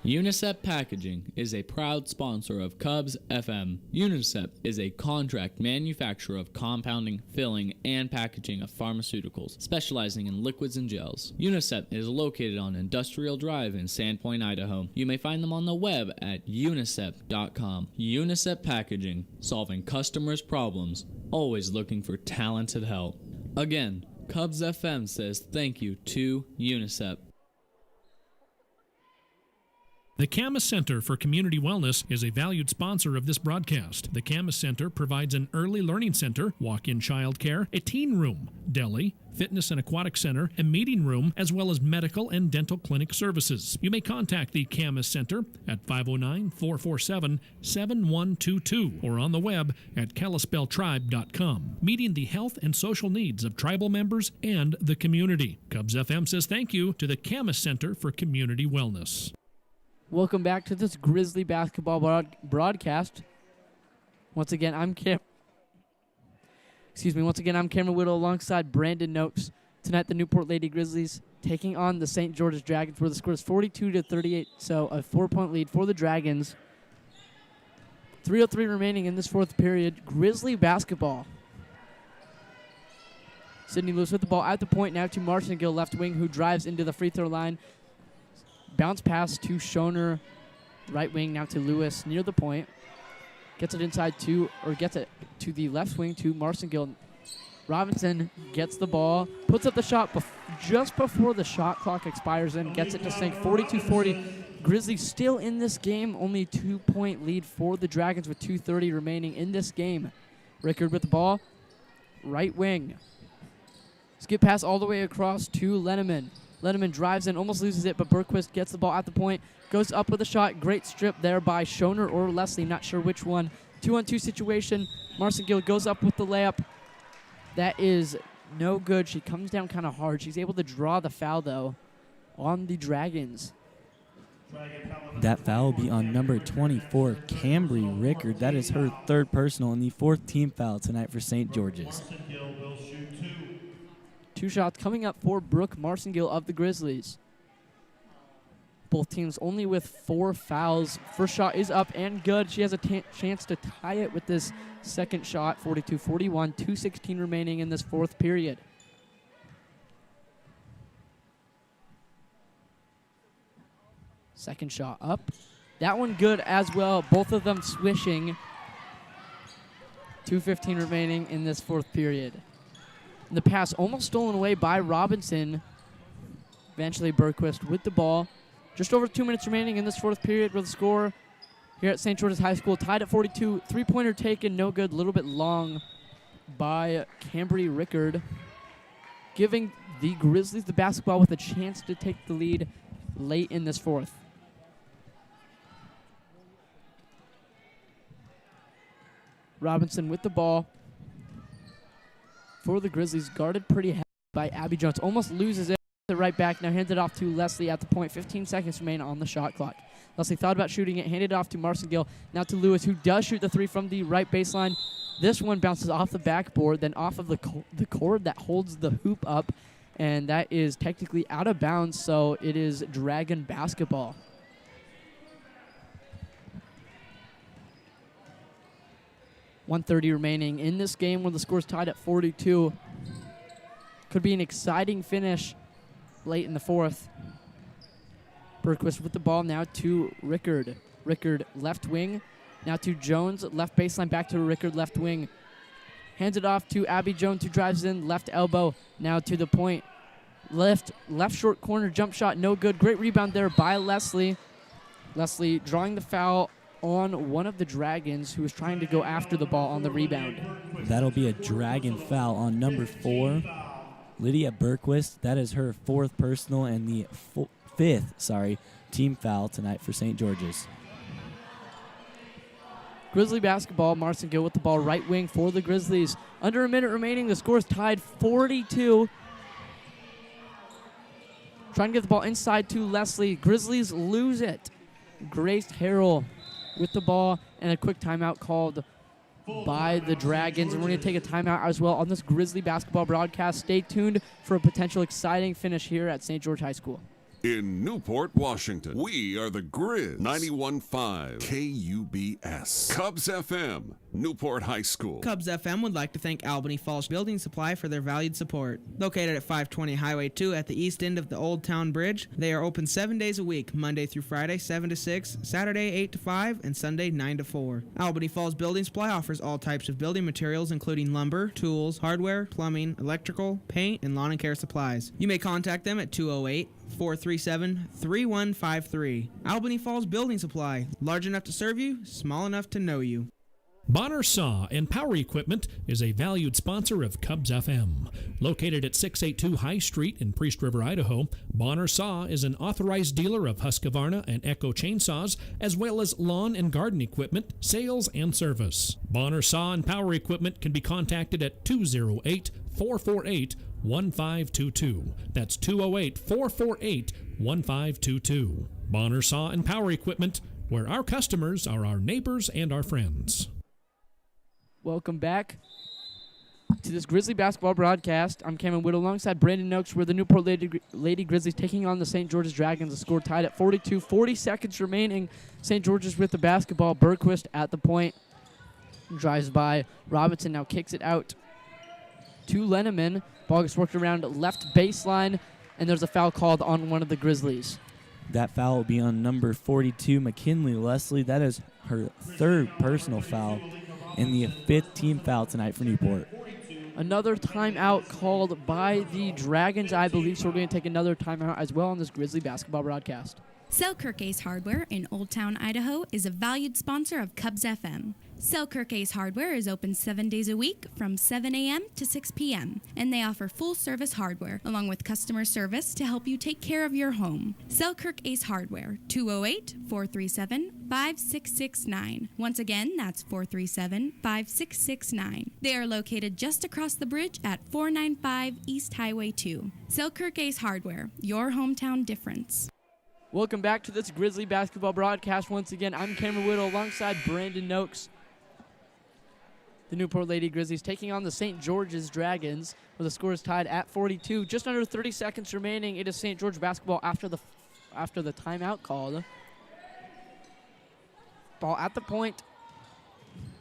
UNICEP Packaging is a proud sponsor of Cubs FM. UNICEP is a contract manufacturer of compounding, filling, and packaging of pharmaceuticals, specializing in liquids and gels. UNICEP is located on Industrial Drive in Sandpoint, Idaho. You may find them on the web at unicep.com. UNICEP Packaging, solving customers' problems, always looking for talented help. Again, Cubs FM says thank you to UNICEP. The Camas Center for Community Wellness is a valued sponsor of this broadcast. The Camas Center provides an early learning center, walk-in childcare, a teen room, deli, fitness and aquatic center, a meeting room, as well as medical and dental clinic services. You may contact the Camas Center at 509-447-7122 or on the web at kalispelltribe.com, meeting the health and social needs of tribal members and the community. Cubs FM says thank you to the Camas Center for Community Wellness. Welcome back to this Grizzly basketball broadcast. Once again, I'm Cameron Whittle alongside Brandon Noakes. Tonight, the Newport Lady Grizzlies taking on the St. George's Dragons, where the score is 42-38, so a 4-point lead for the Dragons. 3:03 remaining in this fourth period. Grizzly basketball. Sydney Lewis with the ball at the point, now to Marcingill, left wing, who drives into the free throw line. Bounce pass to Schoner, right wing, now to Lewis near the point. Gets it inside gets it to the left wing to Marcingill. Robinson gets the ball, puts up the shot just before the shot clock expires and gets it to sink. 42-40. Grizzlies still in this game, only 2-point lead for the Dragons with 2:30 remaining in this game. Rickard with the ball, right wing. Skip pass all the way across to Lenneman. Lenneman drives in, almost loses it, but Bergquist gets the ball at the point, goes up with a shot. Great strip there by Schoner or Leslie, not sure which one. 2-on-2 situation. Marcingill goes up with the layup. That is no good. She comes down kind of hard. She's able to draw the foul, though, on the Dragons. That foul will be on number 24, Cambry Rickard. That is her third personal and the fourth team foul tonight for St. George's. 2 shots coming up for Brooke Marcingill of the Grizzlies. Both teams only with 4 fouls. First shot is up and good. She has a chance to tie it with this second shot, 42-41, 2:16 remaining in this fourth period. Second shot up. That one good as well. Both of them swishing. 2:15 remaining in this fourth period. The pass almost stolen away by Robinson. Eventually Bergquist with the ball. Just over 2 minutes remaining in this fourth period with the score here at St. George's High School. Tied at 42. 3-pointer taken, no good. A little bit long by Cambry Rickard. Giving the Grizzlies the basketball with a chance to take the lead late in this fourth. Robinson with the ball for the Grizzlies, guarded pretty heavy by Abby Jones. Almost loses it. Right back, now hands it off to Leslie at the point. 15 seconds remain on the shot clock. Leslie thought about shooting it, handed it off to Marcingill. Now to Lewis, who does shoot the 3 from the right baseline. This one bounces off the backboard, then off of the cord that holds the hoop up, and that is technically out of bounds, so it is Dragon basketball. .130 remaining in this game where the score's tied at 42. Could be an exciting finish late in the fourth. Bergquist with the ball now to Rickard. Rickard left wing. Now to Jones, left baseline, back to Rickard, left wing. Hands it off to Abby Jones, who drives in, left elbow. Now to the point. Left short corner, jump shot, no good. Great rebound there by Leslie. Leslie drawing the foul on one of the Dragons who was trying to go after the ball on the rebound. That'll be a Dragon foul on number 4, Lydia Bergquist. That is her 4th personal and the 5th team foul tonight for St. George's. Grizzly basketball. Marson Gill with the ball right wing for the Grizzlies. Under a minute remaining. The score is tied 42. Trying to get the ball inside to Leslie. Grizzlies lose it. Grace Harrell with the ball, and a quick timeout called by the Dragons. And we're going to take a timeout as well on this Grizzly basketball broadcast. Stay tuned for a potential exciting finish here at St. George High School. In Newport, Washington, we are the Grizz. 91.5 KUBS. Cubs FM, Newport High School. Cubs FM would like to thank Albany Falls Building Supply for their valued support. Located at 520 Highway 2 at the east end of the Old Town Bridge, they are open 7 days a week, Monday through Friday, 7 to 6, Saturday, 8 to 5, and Sunday, 9 to 4. Albany Falls Building Supply offers all types of building materials, including lumber, tools, hardware, plumbing, electrical, paint, and lawn and care supplies. You may contact them at 208-437-3153. Albany Falls Building Supply. Large enough to serve you, small enough to know you. Bonner Saw and Power Equipment is a valued sponsor of Cubs FM. Located at 682 High Street in Priest River, Idaho, Bonner Saw is an authorized dealer of Husqvarna and Echo chainsaws, as well as lawn and garden equipment, sales, and service. Bonner Saw and Power Equipment can be contacted at 208-448-1522. That's 208-448-1522. Bonner Saw and Power Equipment, where our customers are our neighbors and our friends. Welcome back to this Grizzly basketball broadcast. I'm Cameron Wood alongside Brandon Noakes. We're the Newport Lady Grizzlies taking on the St. George's Dragons. The score tied at 42. 40 seconds remaining. St. George's with the basketball. Bergquist at the point. Drives by. Robinson now kicks it out to Lenneman. Ball gets worked around left baseline, and there's a foul called on one of the Grizzlies. That foul will be on number 42, McKinley Leslie. That is her third personal foul and the fifth team foul tonight for Newport. Another timeout called by the Dragons, I believe, so we're going to take another timeout as well on this Grizzly basketball broadcast. Selkirk Ace Hardware in Old Town, Idaho is a valued sponsor of Cubs FM. Selkirk Ace Hardware is open 7 days a week from 7 a.m. to 6 p.m., and they offer full-service hardware along with customer service to help you take care of your home. Selkirk Ace Hardware, 208-437-5669. Once again, that's 437-5669. They are located just across the bridge at 495 East Highway 2. Selkirk Ace Hardware, your hometown difference. Welcome back to this Grizzly basketball broadcast. Once again, I'm Cameron Whittle alongside Brandon Noakes. The Newport Lady Grizzlies taking on the St. George's Dragons, where the score is tied at 42. Just under 30 seconds remaining. It is St. George basketball after the timeout called. Ball at the point.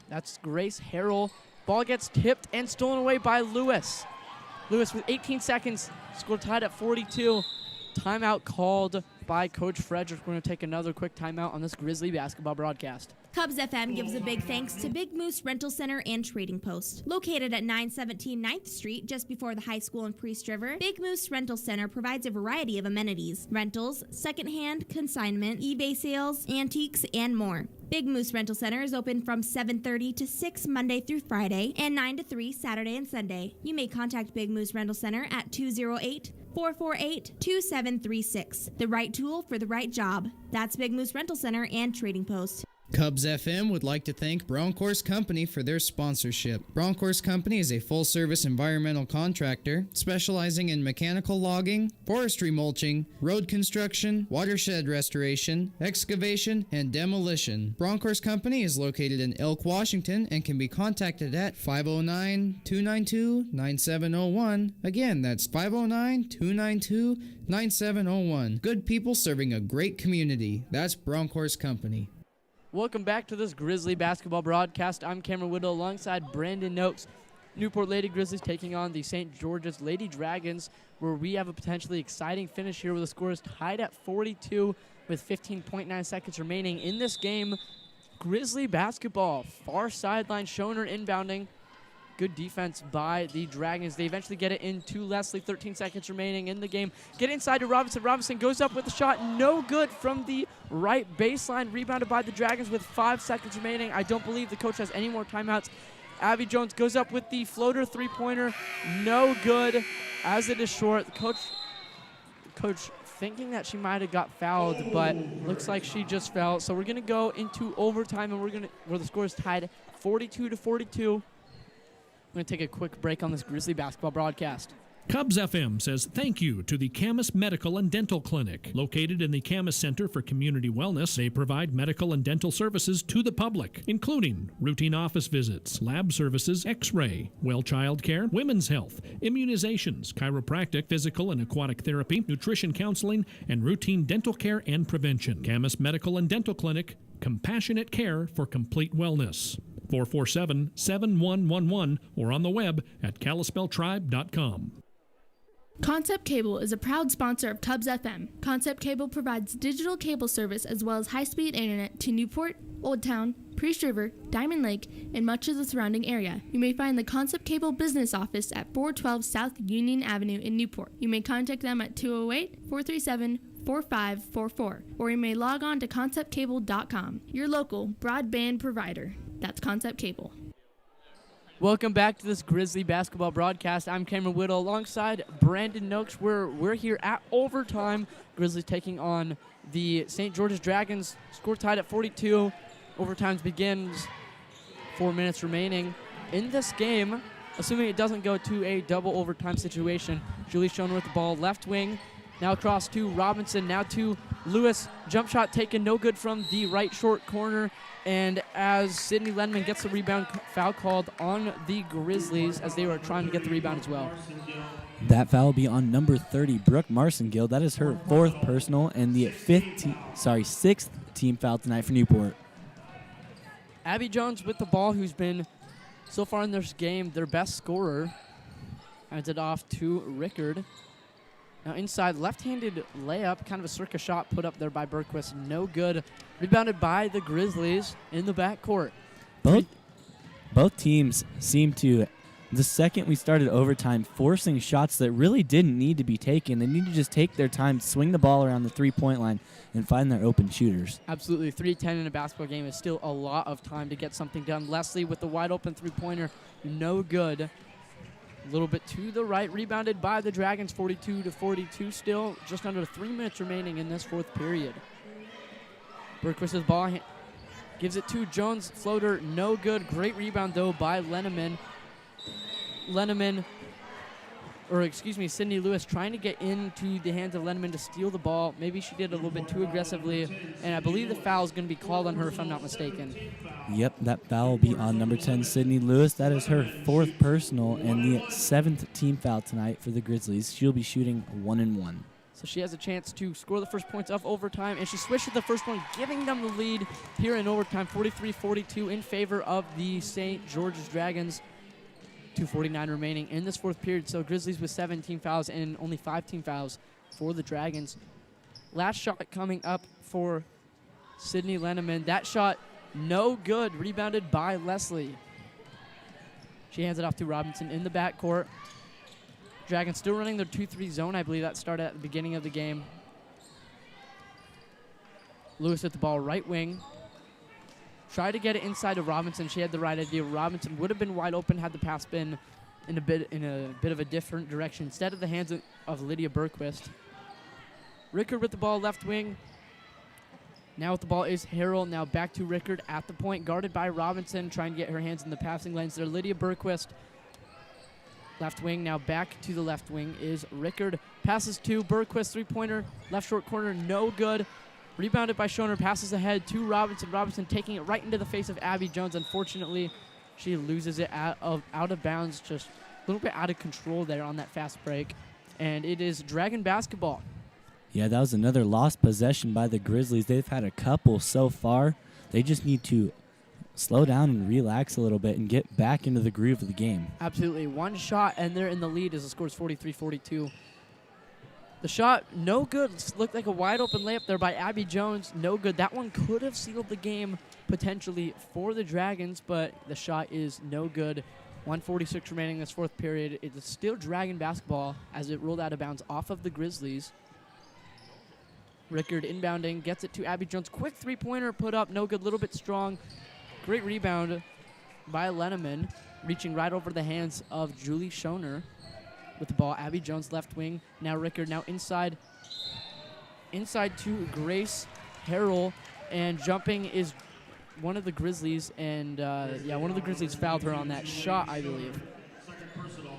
That's Grace Harrell. Ball gets tipped and stolen away by Lewis. Lewis with 18 seconds. Score tied at 42. Timeout called by Coach Frederick. We're going to take another quick timeout on this Grizzly basketball broadcast. Cubs FM gives a big thanks to Big Moose Rental Center and Trading Post. Located at 917 9th Street, just before the high school in Priest River, Big Moose Rental Center provides a variety of amenities: rentals, secondhand, consignment, eBay sales, antiques, and more. Big Moose Rental Center is open from 7:30 to 6 Monday through Friday and 9 to 3 Saturday and Sunday. You may contact Big Moose Rental Center at 208-448-2736. The right tool for the right job. That's Big Moose Rental Center and Trading Post. Cubs FM would like to thank Brown Course Company for their sponsorship. Brown Course Company is a full-service environmental contractor specializing in mechanical logging, forestry mulching, road construction, watershed restoration, excavation, and demolition. Brown Course Company is located in Elk, Washington, and can be contacted at 509-292-9701. Again, that's 509-292-9701. Good people serving a great community. That's Brown Course Company. Welcome back to this Grizzly basketball broadcast. I'm Cameron Whittle alongside Brandon Noakes. Newport Lady Grizzlies taking on the St. George's Lady Dragons, where we have a potentially exciting finish here where the score is tied at 42 with 15.9 seconds remaining in this game. Grizzly basketball, far sideline, Schoner inbounding. Good defense by the Dragons. They eventually get it into Leslie. 13 seconds remaining in the game. Get inside to Robinson. Robinson goes up with the shot. No good from the right baseline. Rebounded by the Dragons with 5 seconds remaining. I don't believe the coach has any more timeouts. Abby Jones goes up with the floater three-pointer. No good as it is short. Coach thinking that she might have got fouled, but looks like she just fell. So we're going to go into overtime, and where the score is tied 42-42. I'm going to take a quick break on this Grizzly basketball broadcast. Cubs FM says thank you to the Camas Medical and Dental Clinic. Located in the Camas Center for Community Wellness, they provide medical and dental services to the public, including routine office visits, lab services, x-ray, well child care, women's health, immunizations, chiropractic, physical and aquatic therapy, nutrition counseling, and routine dental care and prevention. Camas Medical and Dental Clinic, compassionate care for complete wellness. 447-7111 or on the web at Kalispelltribe.com. Concept Cable is a proud sponsor of Cubs FM. Concept Cable provides digital cable service as well as high-speed internet to Newport, Old Town, Priest River, Diamond Lake, and much of the surrounding area. You may find the Concept Cable business office at 412 South Union Avenue in Newport. You may contact them at 208-437-4544, or you may log on to conceptcable.com, your local broadband provider. That's Concept Cable. Welcome back to this Grizzly basketball broadcast. I'm Cameron Whittle alongside Brandon Noakes. We're here at overtime. Grizzlies taking on the St. George's Dragons. Score tied at 42. Overtime begins. 4 minutes remaining in this game. Assuming it doesn't go to a double overtime situation. Julie Schoner with the ball left wing. Now across to Robinson. Now to Lewis. Jump shot taken, no good from the right short corner. And as Sydney Lenman gets the rebound, foul called on the Grizzlies as they were trying to get the rebound as well. That foul will be on number 30, Brooke Marcingill. That is her 4th personal and the 6th team foul tonight for Newport. Abby Jones with the ball, who's been so far in this game their best scorer. Hands it off to Rickard. Now inside, left-handed layup, kind of a circa shot put up there by Bergquist. No good. Rebounded by the Grizzlies in the backcourt. Both teams seem to, the second we started overtime, forcing shots that really didn't need to be taken. They need to just take their time, swing the ball around the three-point line, and find their open shooters. Absolutely. 3:10 in a basketball game is still a lot of time to get something done. Leslie with the wide-open three-pointer, no good. A little bit to the right, rebounded by the Dragons, 42-42 still. Just under 3 minutes remaining in this 4th period. Bergquist's ball gives it to Jones. Floater, no good. Great rebound, though, by Sydney Lewis trying to get into the hands of Lenneman to steal the ball. Maybe she did a little bit too aggressively, and I believe the foul is going to be called on her if I'm not mistaken. Yep, that foul will be on number 10, Sydney Lewis. That is her 4th personal and the 7th team foul tonight for the Grizzlies. She'll be shooting 1-1. So she has a chance to score the first points of overtime, and she switched to the first one, giving them the lead here in overtime, 43-42 in favor of the St. George's Dragons. 2:49 remaining in this 4th period. So Grizzlies with 17 fouls and only 5 team fouls for the Dragons. Last shot coming up for Sydney Lenneman. That shot, no good. Rebounded by Leslie. She hands it off to Robinson in the backcourt. Dragons still running their 2-3 zone. I believe that started at the beginning of the game. Lewis with the ball right wing. Tried to get it inside of Robinson. She had the right idea. Robinson would have been wide open had the pass been in a bit of a different direction. Instead of the hands of Lydia Bergquist. Rickard with the ball left wing. Now with the ball is Harrell. Now back to Rickard at the point, guarded by Robinson, trying to get her hands in the passing lanes there. Lydia Bergquist, left wing. Now back to the left wing is Rickard. Passes to Bergquist, three-pointer, left short corner, no good. Rebounded by Schoner, passes ahead to Robinson. Robinson taking it right into the face of Abby Jones. Unfortunately, she loses it out of bounds, just a little bit out of control there on that fast break. And it is Dragon basketball. Yeah, that was another lost possession by the Grizzlies. They've had a couple so far. They just need to slow down and relax a little bit and get back into the groove of the game. Absolutely. One shot, and they're in the lead as the score is 43-42. The shot, no good. Looked like a wide-open layup there by Abby Jones. No good. That one could have sealed the game potentially for the Dragons, but the shot is no good. 1:46 remaining in this 4th period. It's still Dragon basketball as it rolled out of bounds off of the Grizzlies. Rickard inbounding, gets it to Abby Jones. Quick three-pointer put up, no good, little bit strong. Great rebound by Lenneman, reaching right over the hands of Julie Schoner with the ball. Abby Jones left wing, now Rickard, now inside inside to Grace Harrell, and jumping is one of the Grizzlies, and one of the Grizzlies fouled her on that shot, I believe.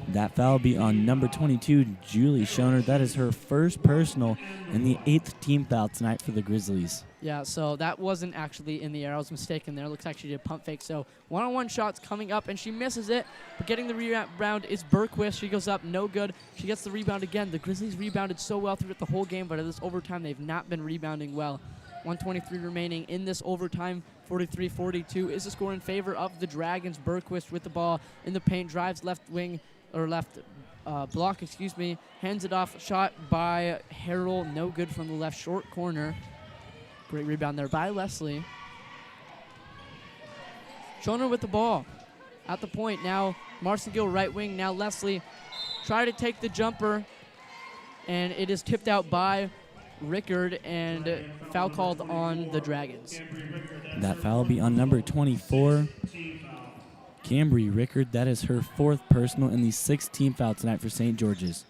That foul will be on number 22, Julie Schoner. That is her first personal and the 8th team foul tonight for the Grizzlies. Yeah, so that wasn't actually in the air. I was mistaken there. Looks like she did a pump fake. So one-on-one shots coming up, and she misses it. But getting the rebound is Bergquist. She goes up, no good. She gets the rebound again. The Grizzlies rebounded so well throughout the whole game, but at this overtime, they've not been rebounding well. 1:23 remaining in this overtime. 43-42 is the score in favor of the Dragons. Bergquist with the ball in the paint, drives left wing, or left block, hands it off. Shot by Harrell, no good from the left short corner. Great rebound there by Leslie. Schoner with the ball at the point. Now Marcingill right wing. Now Leslie try to take the jumper, and it is tipped out by Rickard, and foul called on the Dragons. That foul will be on number 24, Cambry Rickard. That is her 4th personal and the 6th team foul tonight for St. George's.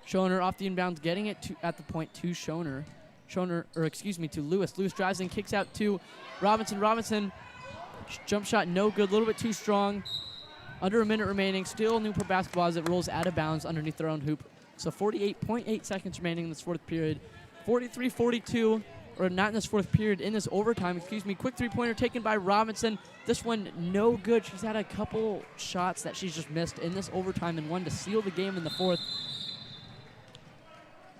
Schoner off the inbounds, getting it at the point to to Lewis. Lewis drives and kicks out to Robinson. Robinson, jump shot no good, a little bit too strong. Under a minute remaining. Still Newport basketball as it rolls out of bounds underneath their own hoop. So 48.8 seconds remaining in this fourth period. 43-42, or not in this fourth period, in this overtime, Quick three-pointer taken by Robinson. This one no good. She's had a couple shots that she's just missed in this overtime and one to seal the game in the fourth.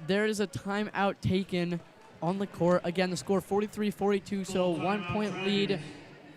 There is a timeout taken on the court. Again, the score 43-42, so 1 point lead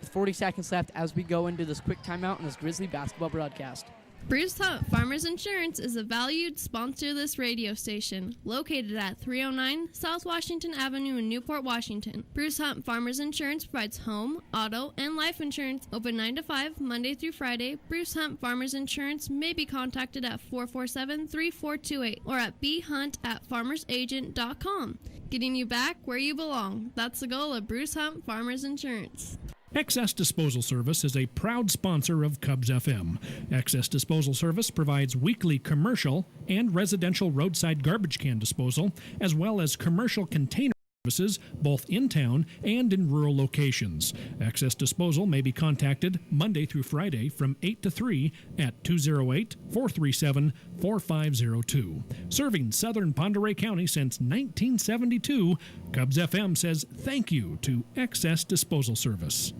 with 40 seconds left as we go into this quick timeout in this Grizzly basketball broadcast. Bruce Hunt Farmers Insurance is a valued sponsor of this radio station, located at 309 South Washington Avenue in Newport, Washington. Bruce Hunt Farmers Insurance provides home, auto, and life insurance, open 9 to 5, Monday through Friday. Bruce Hunt Farmers Insurance may be contacted at 447-3428 or at bhunt@farmersagent.com. Getting you back where you belong. That's the goal of Bruce Hunt Farmers Insurance. Excess Disposal Service is a proud sponsor of Cubs FM. Excess Disposal Service provides weekly commercial and residential roadside garbage can disposal, as well as commercial container services both in town and in rural locations. Excess Disposal may be contacted Monday through Friday from 8 to 3 at 208-437-4502. Serving southern Pend Oreille County since 1972, Cubs FM says thank you to Excess Disposal Service.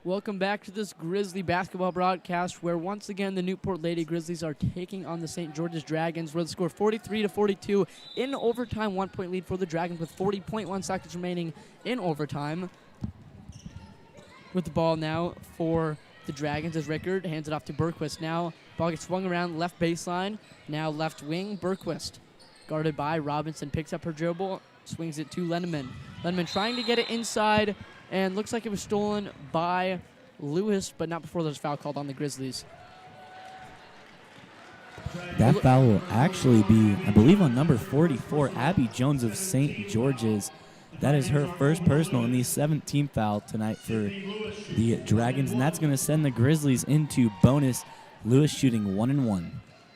Welcome back to this Grizzly basketball broadcast, where once again the Newport Lady Grizzlies are taking on the St. George's Dragons, where the score 43-42 in overtime. 1 point lead for the Dragons with 40.1 seconds remaining in overtime. With the ball now for the Dragons as Rickard hands it off to Bergquist. Now ball gets swung around left baseline. Now left wing, Bergquist guarded by Robinson, picks up her dribble, swings it to Lenneman. Lenneman trying to get it inside, and looks like it was stolen by Lewis, but not before there's a foul called on the Grizzlies. That foul will actually be, I believe, on number 44, Abby Jones of St. George's. That is her first personal and the 7th team foul tonight for the Dragons, and that's going to send the Grizzlies into bonus. Lewis shooting 1-1.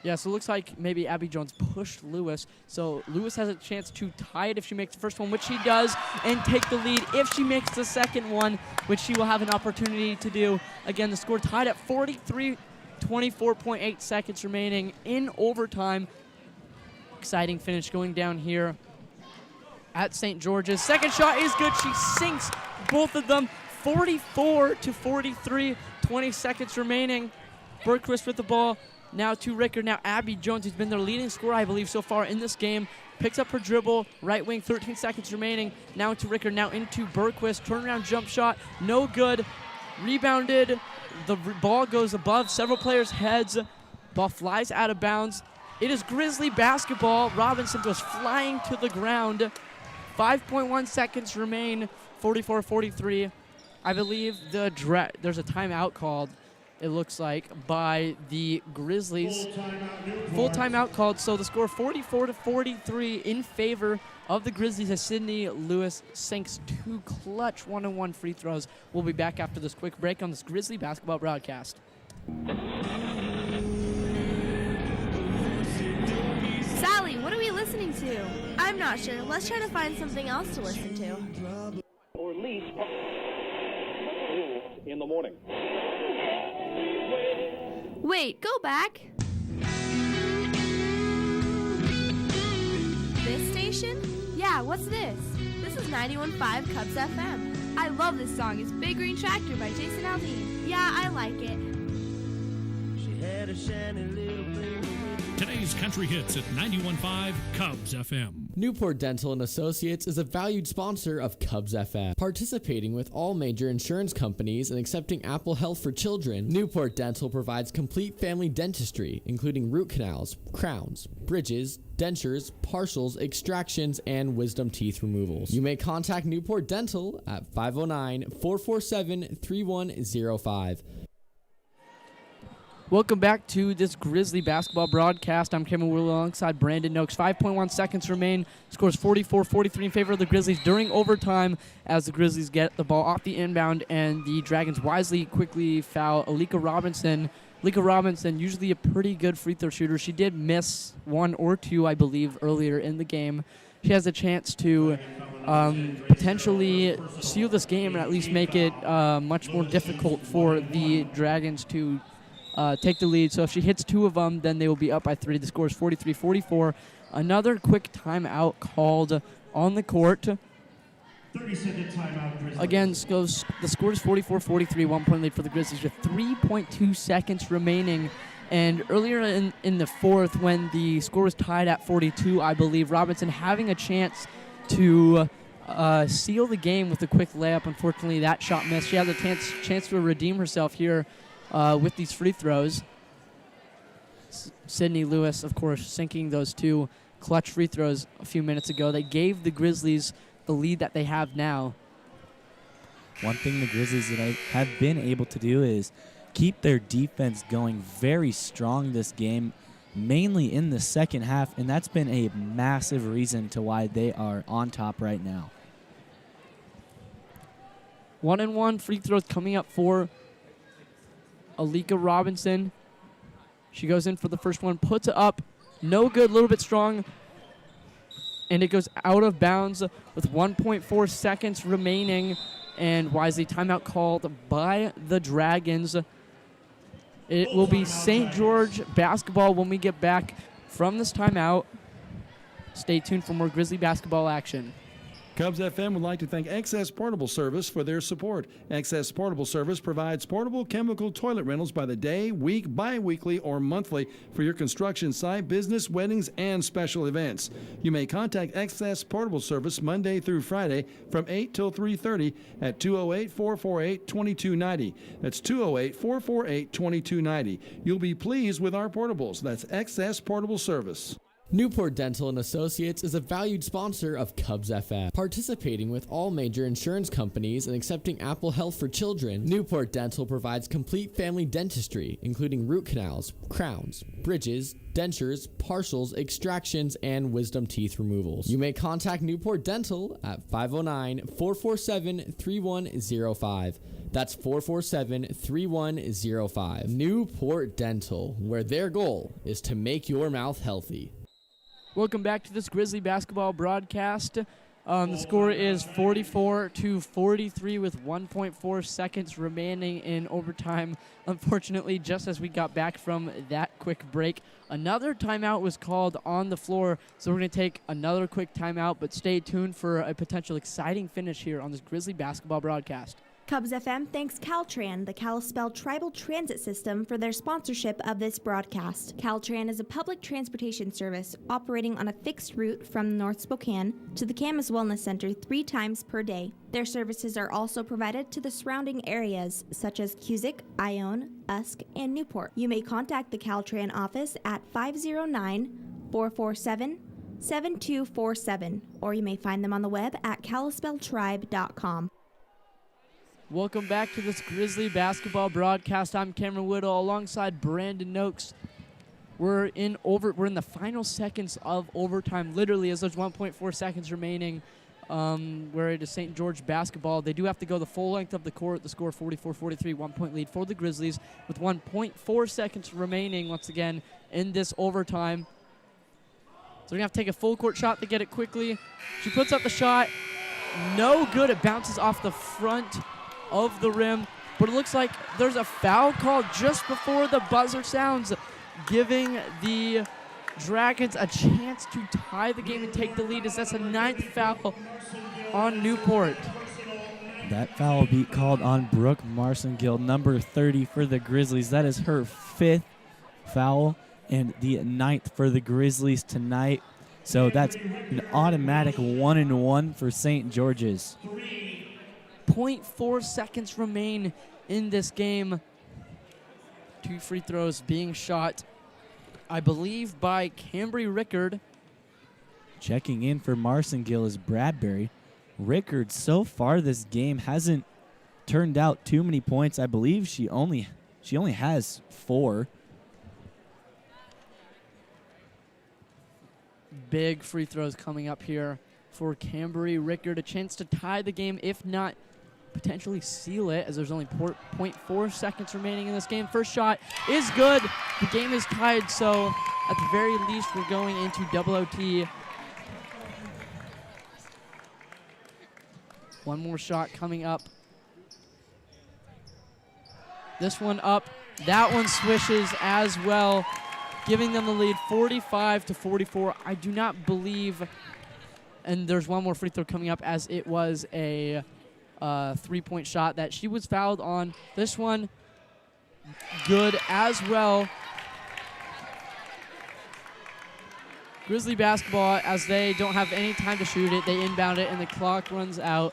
Yeah, so it looks like maybe Abby Jones pushed Lewis. So Lewis has a chance to tie it if she makes the first one, which she does, and take the lead if she makes the second one, which she will have an opportunity to do. Again, the score tied at 43, 24.8 seconds remaining in overtime. Exciting finish going down here at St. George's. Second shot is good. She sinks both of them. 44-43, 20 seconds remaining. Bergquist with the ball. Now to Rickard. Now Abby Jones, who's been their leading scorer, I believe, so far in this game. Picks up her dribble. Right wing, 13 seconds remaining. Now to Rickard. Now into Bergquist. Turnaround jump shot. No good. Rebounded. The ball goes above several players' heads. Ball flies out of bounds. It is Grizzly basketball. Robinson goes flying to the ground. 5.1 seconds remain. 44-43. I believe there's a timeout called, it looks like, by the Grizzlies. Full timeout called, so the score 44-43 in favor of the Grizzlies as Sydney Lewis sinks 2 clutch 1-on-1 free throws. We'll be back after this quick break on this Grizzly basketball broadcast. Sally, what are we listening listening to? I'm not sure. Let's try to find something else to listen to. Or at least in the morning. Wait, go back. This station? Yeah, what's this? This is 91.5 Cubs FM. I love this song. It's Big Green Tractor by Jason Aldean. Yeah, I like it. She had a shiny little thing. Today's Country Hits at 91.5 Cubs FM. Newport Dental & Associates is a valued sponsor of Cubs FM, participating with all major insurance companies and accepting Apple Health for children. Newport Dental provides complete family dentistry, including root canals, crowns, bridges, dentures, partials, extractions, and wisdom teeth removals. You may contact Newport Dental at 509-447-3105. Welcome back to this Grizzly basketball broadcast. I'm Cameron Wheeler alongside Brandon Noakes. 5.1 seconds remain. Scores 44-43 in favor of the Grizzlies during overtime as the Grizzlies get the ball off the inbound and the Dragons wisely quickly foul Alika Robinson. Alika Robinson, usually a pretty good free throw shooter. She did miss one or two, I believe, earlier in the game. She has a chance to potentially seal this game and at least make it much more difficult for the Dragons to take the lead. So if she hits two of them, then they will be up by 3. The score is 43-44. Another quick timeout called on the court. 30-second timeout, Grizzlies. Again, the score is 44-43, 1 point lead for the Grizzlies with 3.2 seconds remaining. And earlier in the fourth, when the score was tied at 42, I believe, Robinson having a chance to seal the game with a quick layup. Unfortunately, that shot missed. She has a chance to redeem herself here with these free throws. Sydney Lewis, of course, sinking those two clutch free throws a few minutes ago. They gave the Grizzlies the lead that they have now. One thing the Grizzlies have been able to do is keep their defense going very strong this game, mainly in the second half, and that's been a massive reason to why they are on top right now. 1-and-1 free throws coming up for Alika Robinson. She goes in for the first one, puts it up, no good, a little bit strong, and it goes out of bounds with 1.4 seconds remaining, and wisely timeout called by the Dragons. It will be St. George basketball when we get back from this timeout. Stay tuned for more Grizzly basketball action. Cubs FM would like to thank Excess Portable Service for their support. Excess Portable Service provides portable chemical toilet rentals by the day, week, bi-weekly, or monthly for your construction site, business, weddings, and special events. You may contact Excess Portable Service Monday through Friday from 8 till 3:30 at 208-448-2290. That's 208-448-2290. You'll be pleased with our portables. That's Excess Portable Service. Newport Dental & Associates is a valued sponsor of Cubs FM, participating with all major insurance companies and accepting Apple Health for children. Newport Dental provides complete family dentistry, including root canals, crowns, bridges, dentures, partials, extractions, and wisdom teeth removals. You may contact Newport Dental at 509-447-3105. That's 447-3105. Newport Dental, where their goal is to make your mouth healthy. Welcome back to this Grizzly basketball broadcast. The score is 44-43 with 1.4 seconds remaining in overtime. Unfortunately, just as we got back from that quick break, another timeout was called on the floor. So we're going to take another quick timeout, but stay tuned for a potential exciting finish here on this Grizzly basketball broadcast. Cubs FM thanks Caltran, the Kalispell Tribal Transit System, for their sponsorship of this broadcast. Caltran is a public transportation service operating on a fixed route from North Spokane to the Camas Wellness Center 3 times per day. Their services are also provided to the surrounding areas such as Cusick, Ione, Usk, and Newport. You may contact the Caltran office at 509-447-7247, or you may find them on the web at kalispelltribe.com. Welcome back to this Grizzly basketball broadcast. I'm Cameron Whittle alongside Brandon Noakes. We're in the final seconds of overtime, literally, as there's 1.4 seconds remaining. Where it is St. George basketball. They do have to go the full length of the court. The score 44-43, 1 point lead for the Grizzlies with 1.4 seconds remaining once again in this overtime. they're going to have to take a full court shot to get it quickly. She puts up the shot. No good. It bounces off the front of the rim. But it looks like there's a foul called just before the buzzer sounds, giving the Dragons a chance to tie the game and take the lead, as that's a 9th foul on Newport. That foul will be called on Brooke Marcingill, number 30 for the Grizzlies. That is her 5th foul and the 9th for the Grizzlies tonight. So that's an automatic 1-1 for St. George's. 0.4 seconds remain in this game. 2 free throws being shot, I believe, by Cambry Rickard. Checking in for Marcingill is Bradbury. Rickard so far this game hasn't turned out too many points. I believe she only has 4. Big free throws coming up here for Cambry Rickard. A chance to tie the game, if not potentially seal it, as there's only 0.4 seconds remaining in this game. First shot is good. The game is tied, so at the very least we're going into double OT. One more shot coming up. This one up. That one swishes as well, giving them the lead 45-44. I do not believe, and there's one more free throw coming up, as it was a 3-point shot that she was fouled on. This one good as well. Grizzly basketball, as they don't have any time to shoot it, they inbound it and the clock runs out.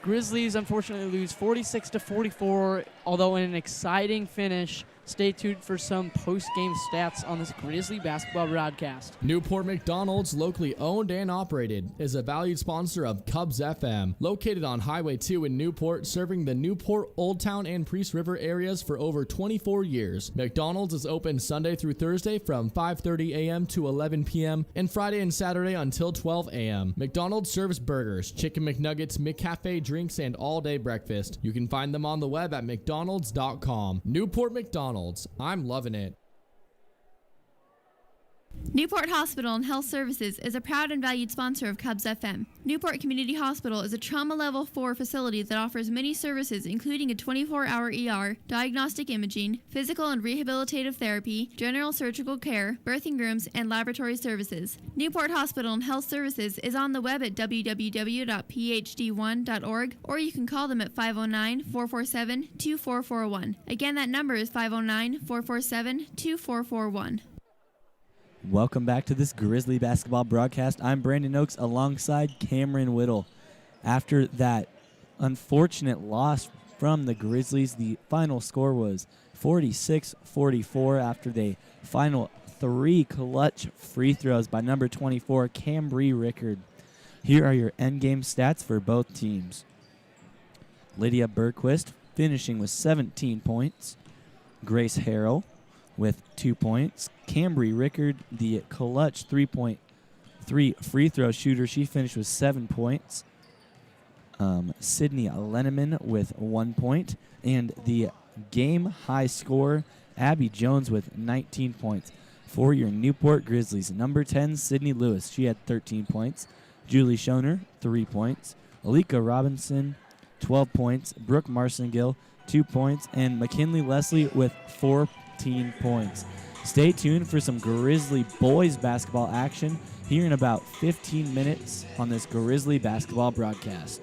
Grizzlies unfortunately lose 46-44, although in an exciting finish. Stay tuned for some post-game stats on this Grizzly basketball broadcast. Newport McDonald's, locally owned and operated, is a valued sponsor of Cubs FM. Located on Highway 2 in Newport, serving the Newport, Old Town, and Priest River areas for over 24 years. McDonald's is open Sunday through Thursday from 5:30 a.m. to 11 p.m. and Friday and Saturday until 12 a.m. McDonald's serves burgers, chicken McNuggets, McCafe drinks, and all-day breakfast. You can find them on the web at mcdonalds.com. Newport McDonald's. I'm loving it. Newport Hospital and Health Services is a proud and valued sponsor of Cubs FM. Newport Community Hospital is a trauma level 4 facility that offers many services, including a 24-hour ER, diagnostic imaging, physical and rehabilitative therapy, general surgical care, birthing rooms, and laboratory services. Newport Hospital and Health Services is on the web at www.phed1.org, or you can call them at 509-447-2441. Again, that number is 509-447-2441. Welcome back to this Grizzly basketball broadcast. I'm Brandon Oakes alongside Cameron Whittle. After that unfortunate loss from the Grizzlies, the final score was 46-44 after the final 3 clutch free throws by number 24, Cambry Rickard. Here are your endgame stats for both teams. Lydia Bergquist finishing with 17 points. Grace Harrell with 2 points. Cambry Rickard, the clutch 3.3 free throw shooter, she finished with 7 points. Sydney Lenneman with 1 point. And the game high scorer, Abby Jones with 19 points. For your Newport Grizzlies, number 10, Sydney Lewis, she had 13 points. Julie Schoner, 3 points. Alika Robinson, 12 points. Brooke Marcingill, 2 points. And McKinley Leslie with 14 points. Stay tuned for some Grizzly boys basketball action here in about 15 minutes on this Grizzly basketball broadcast.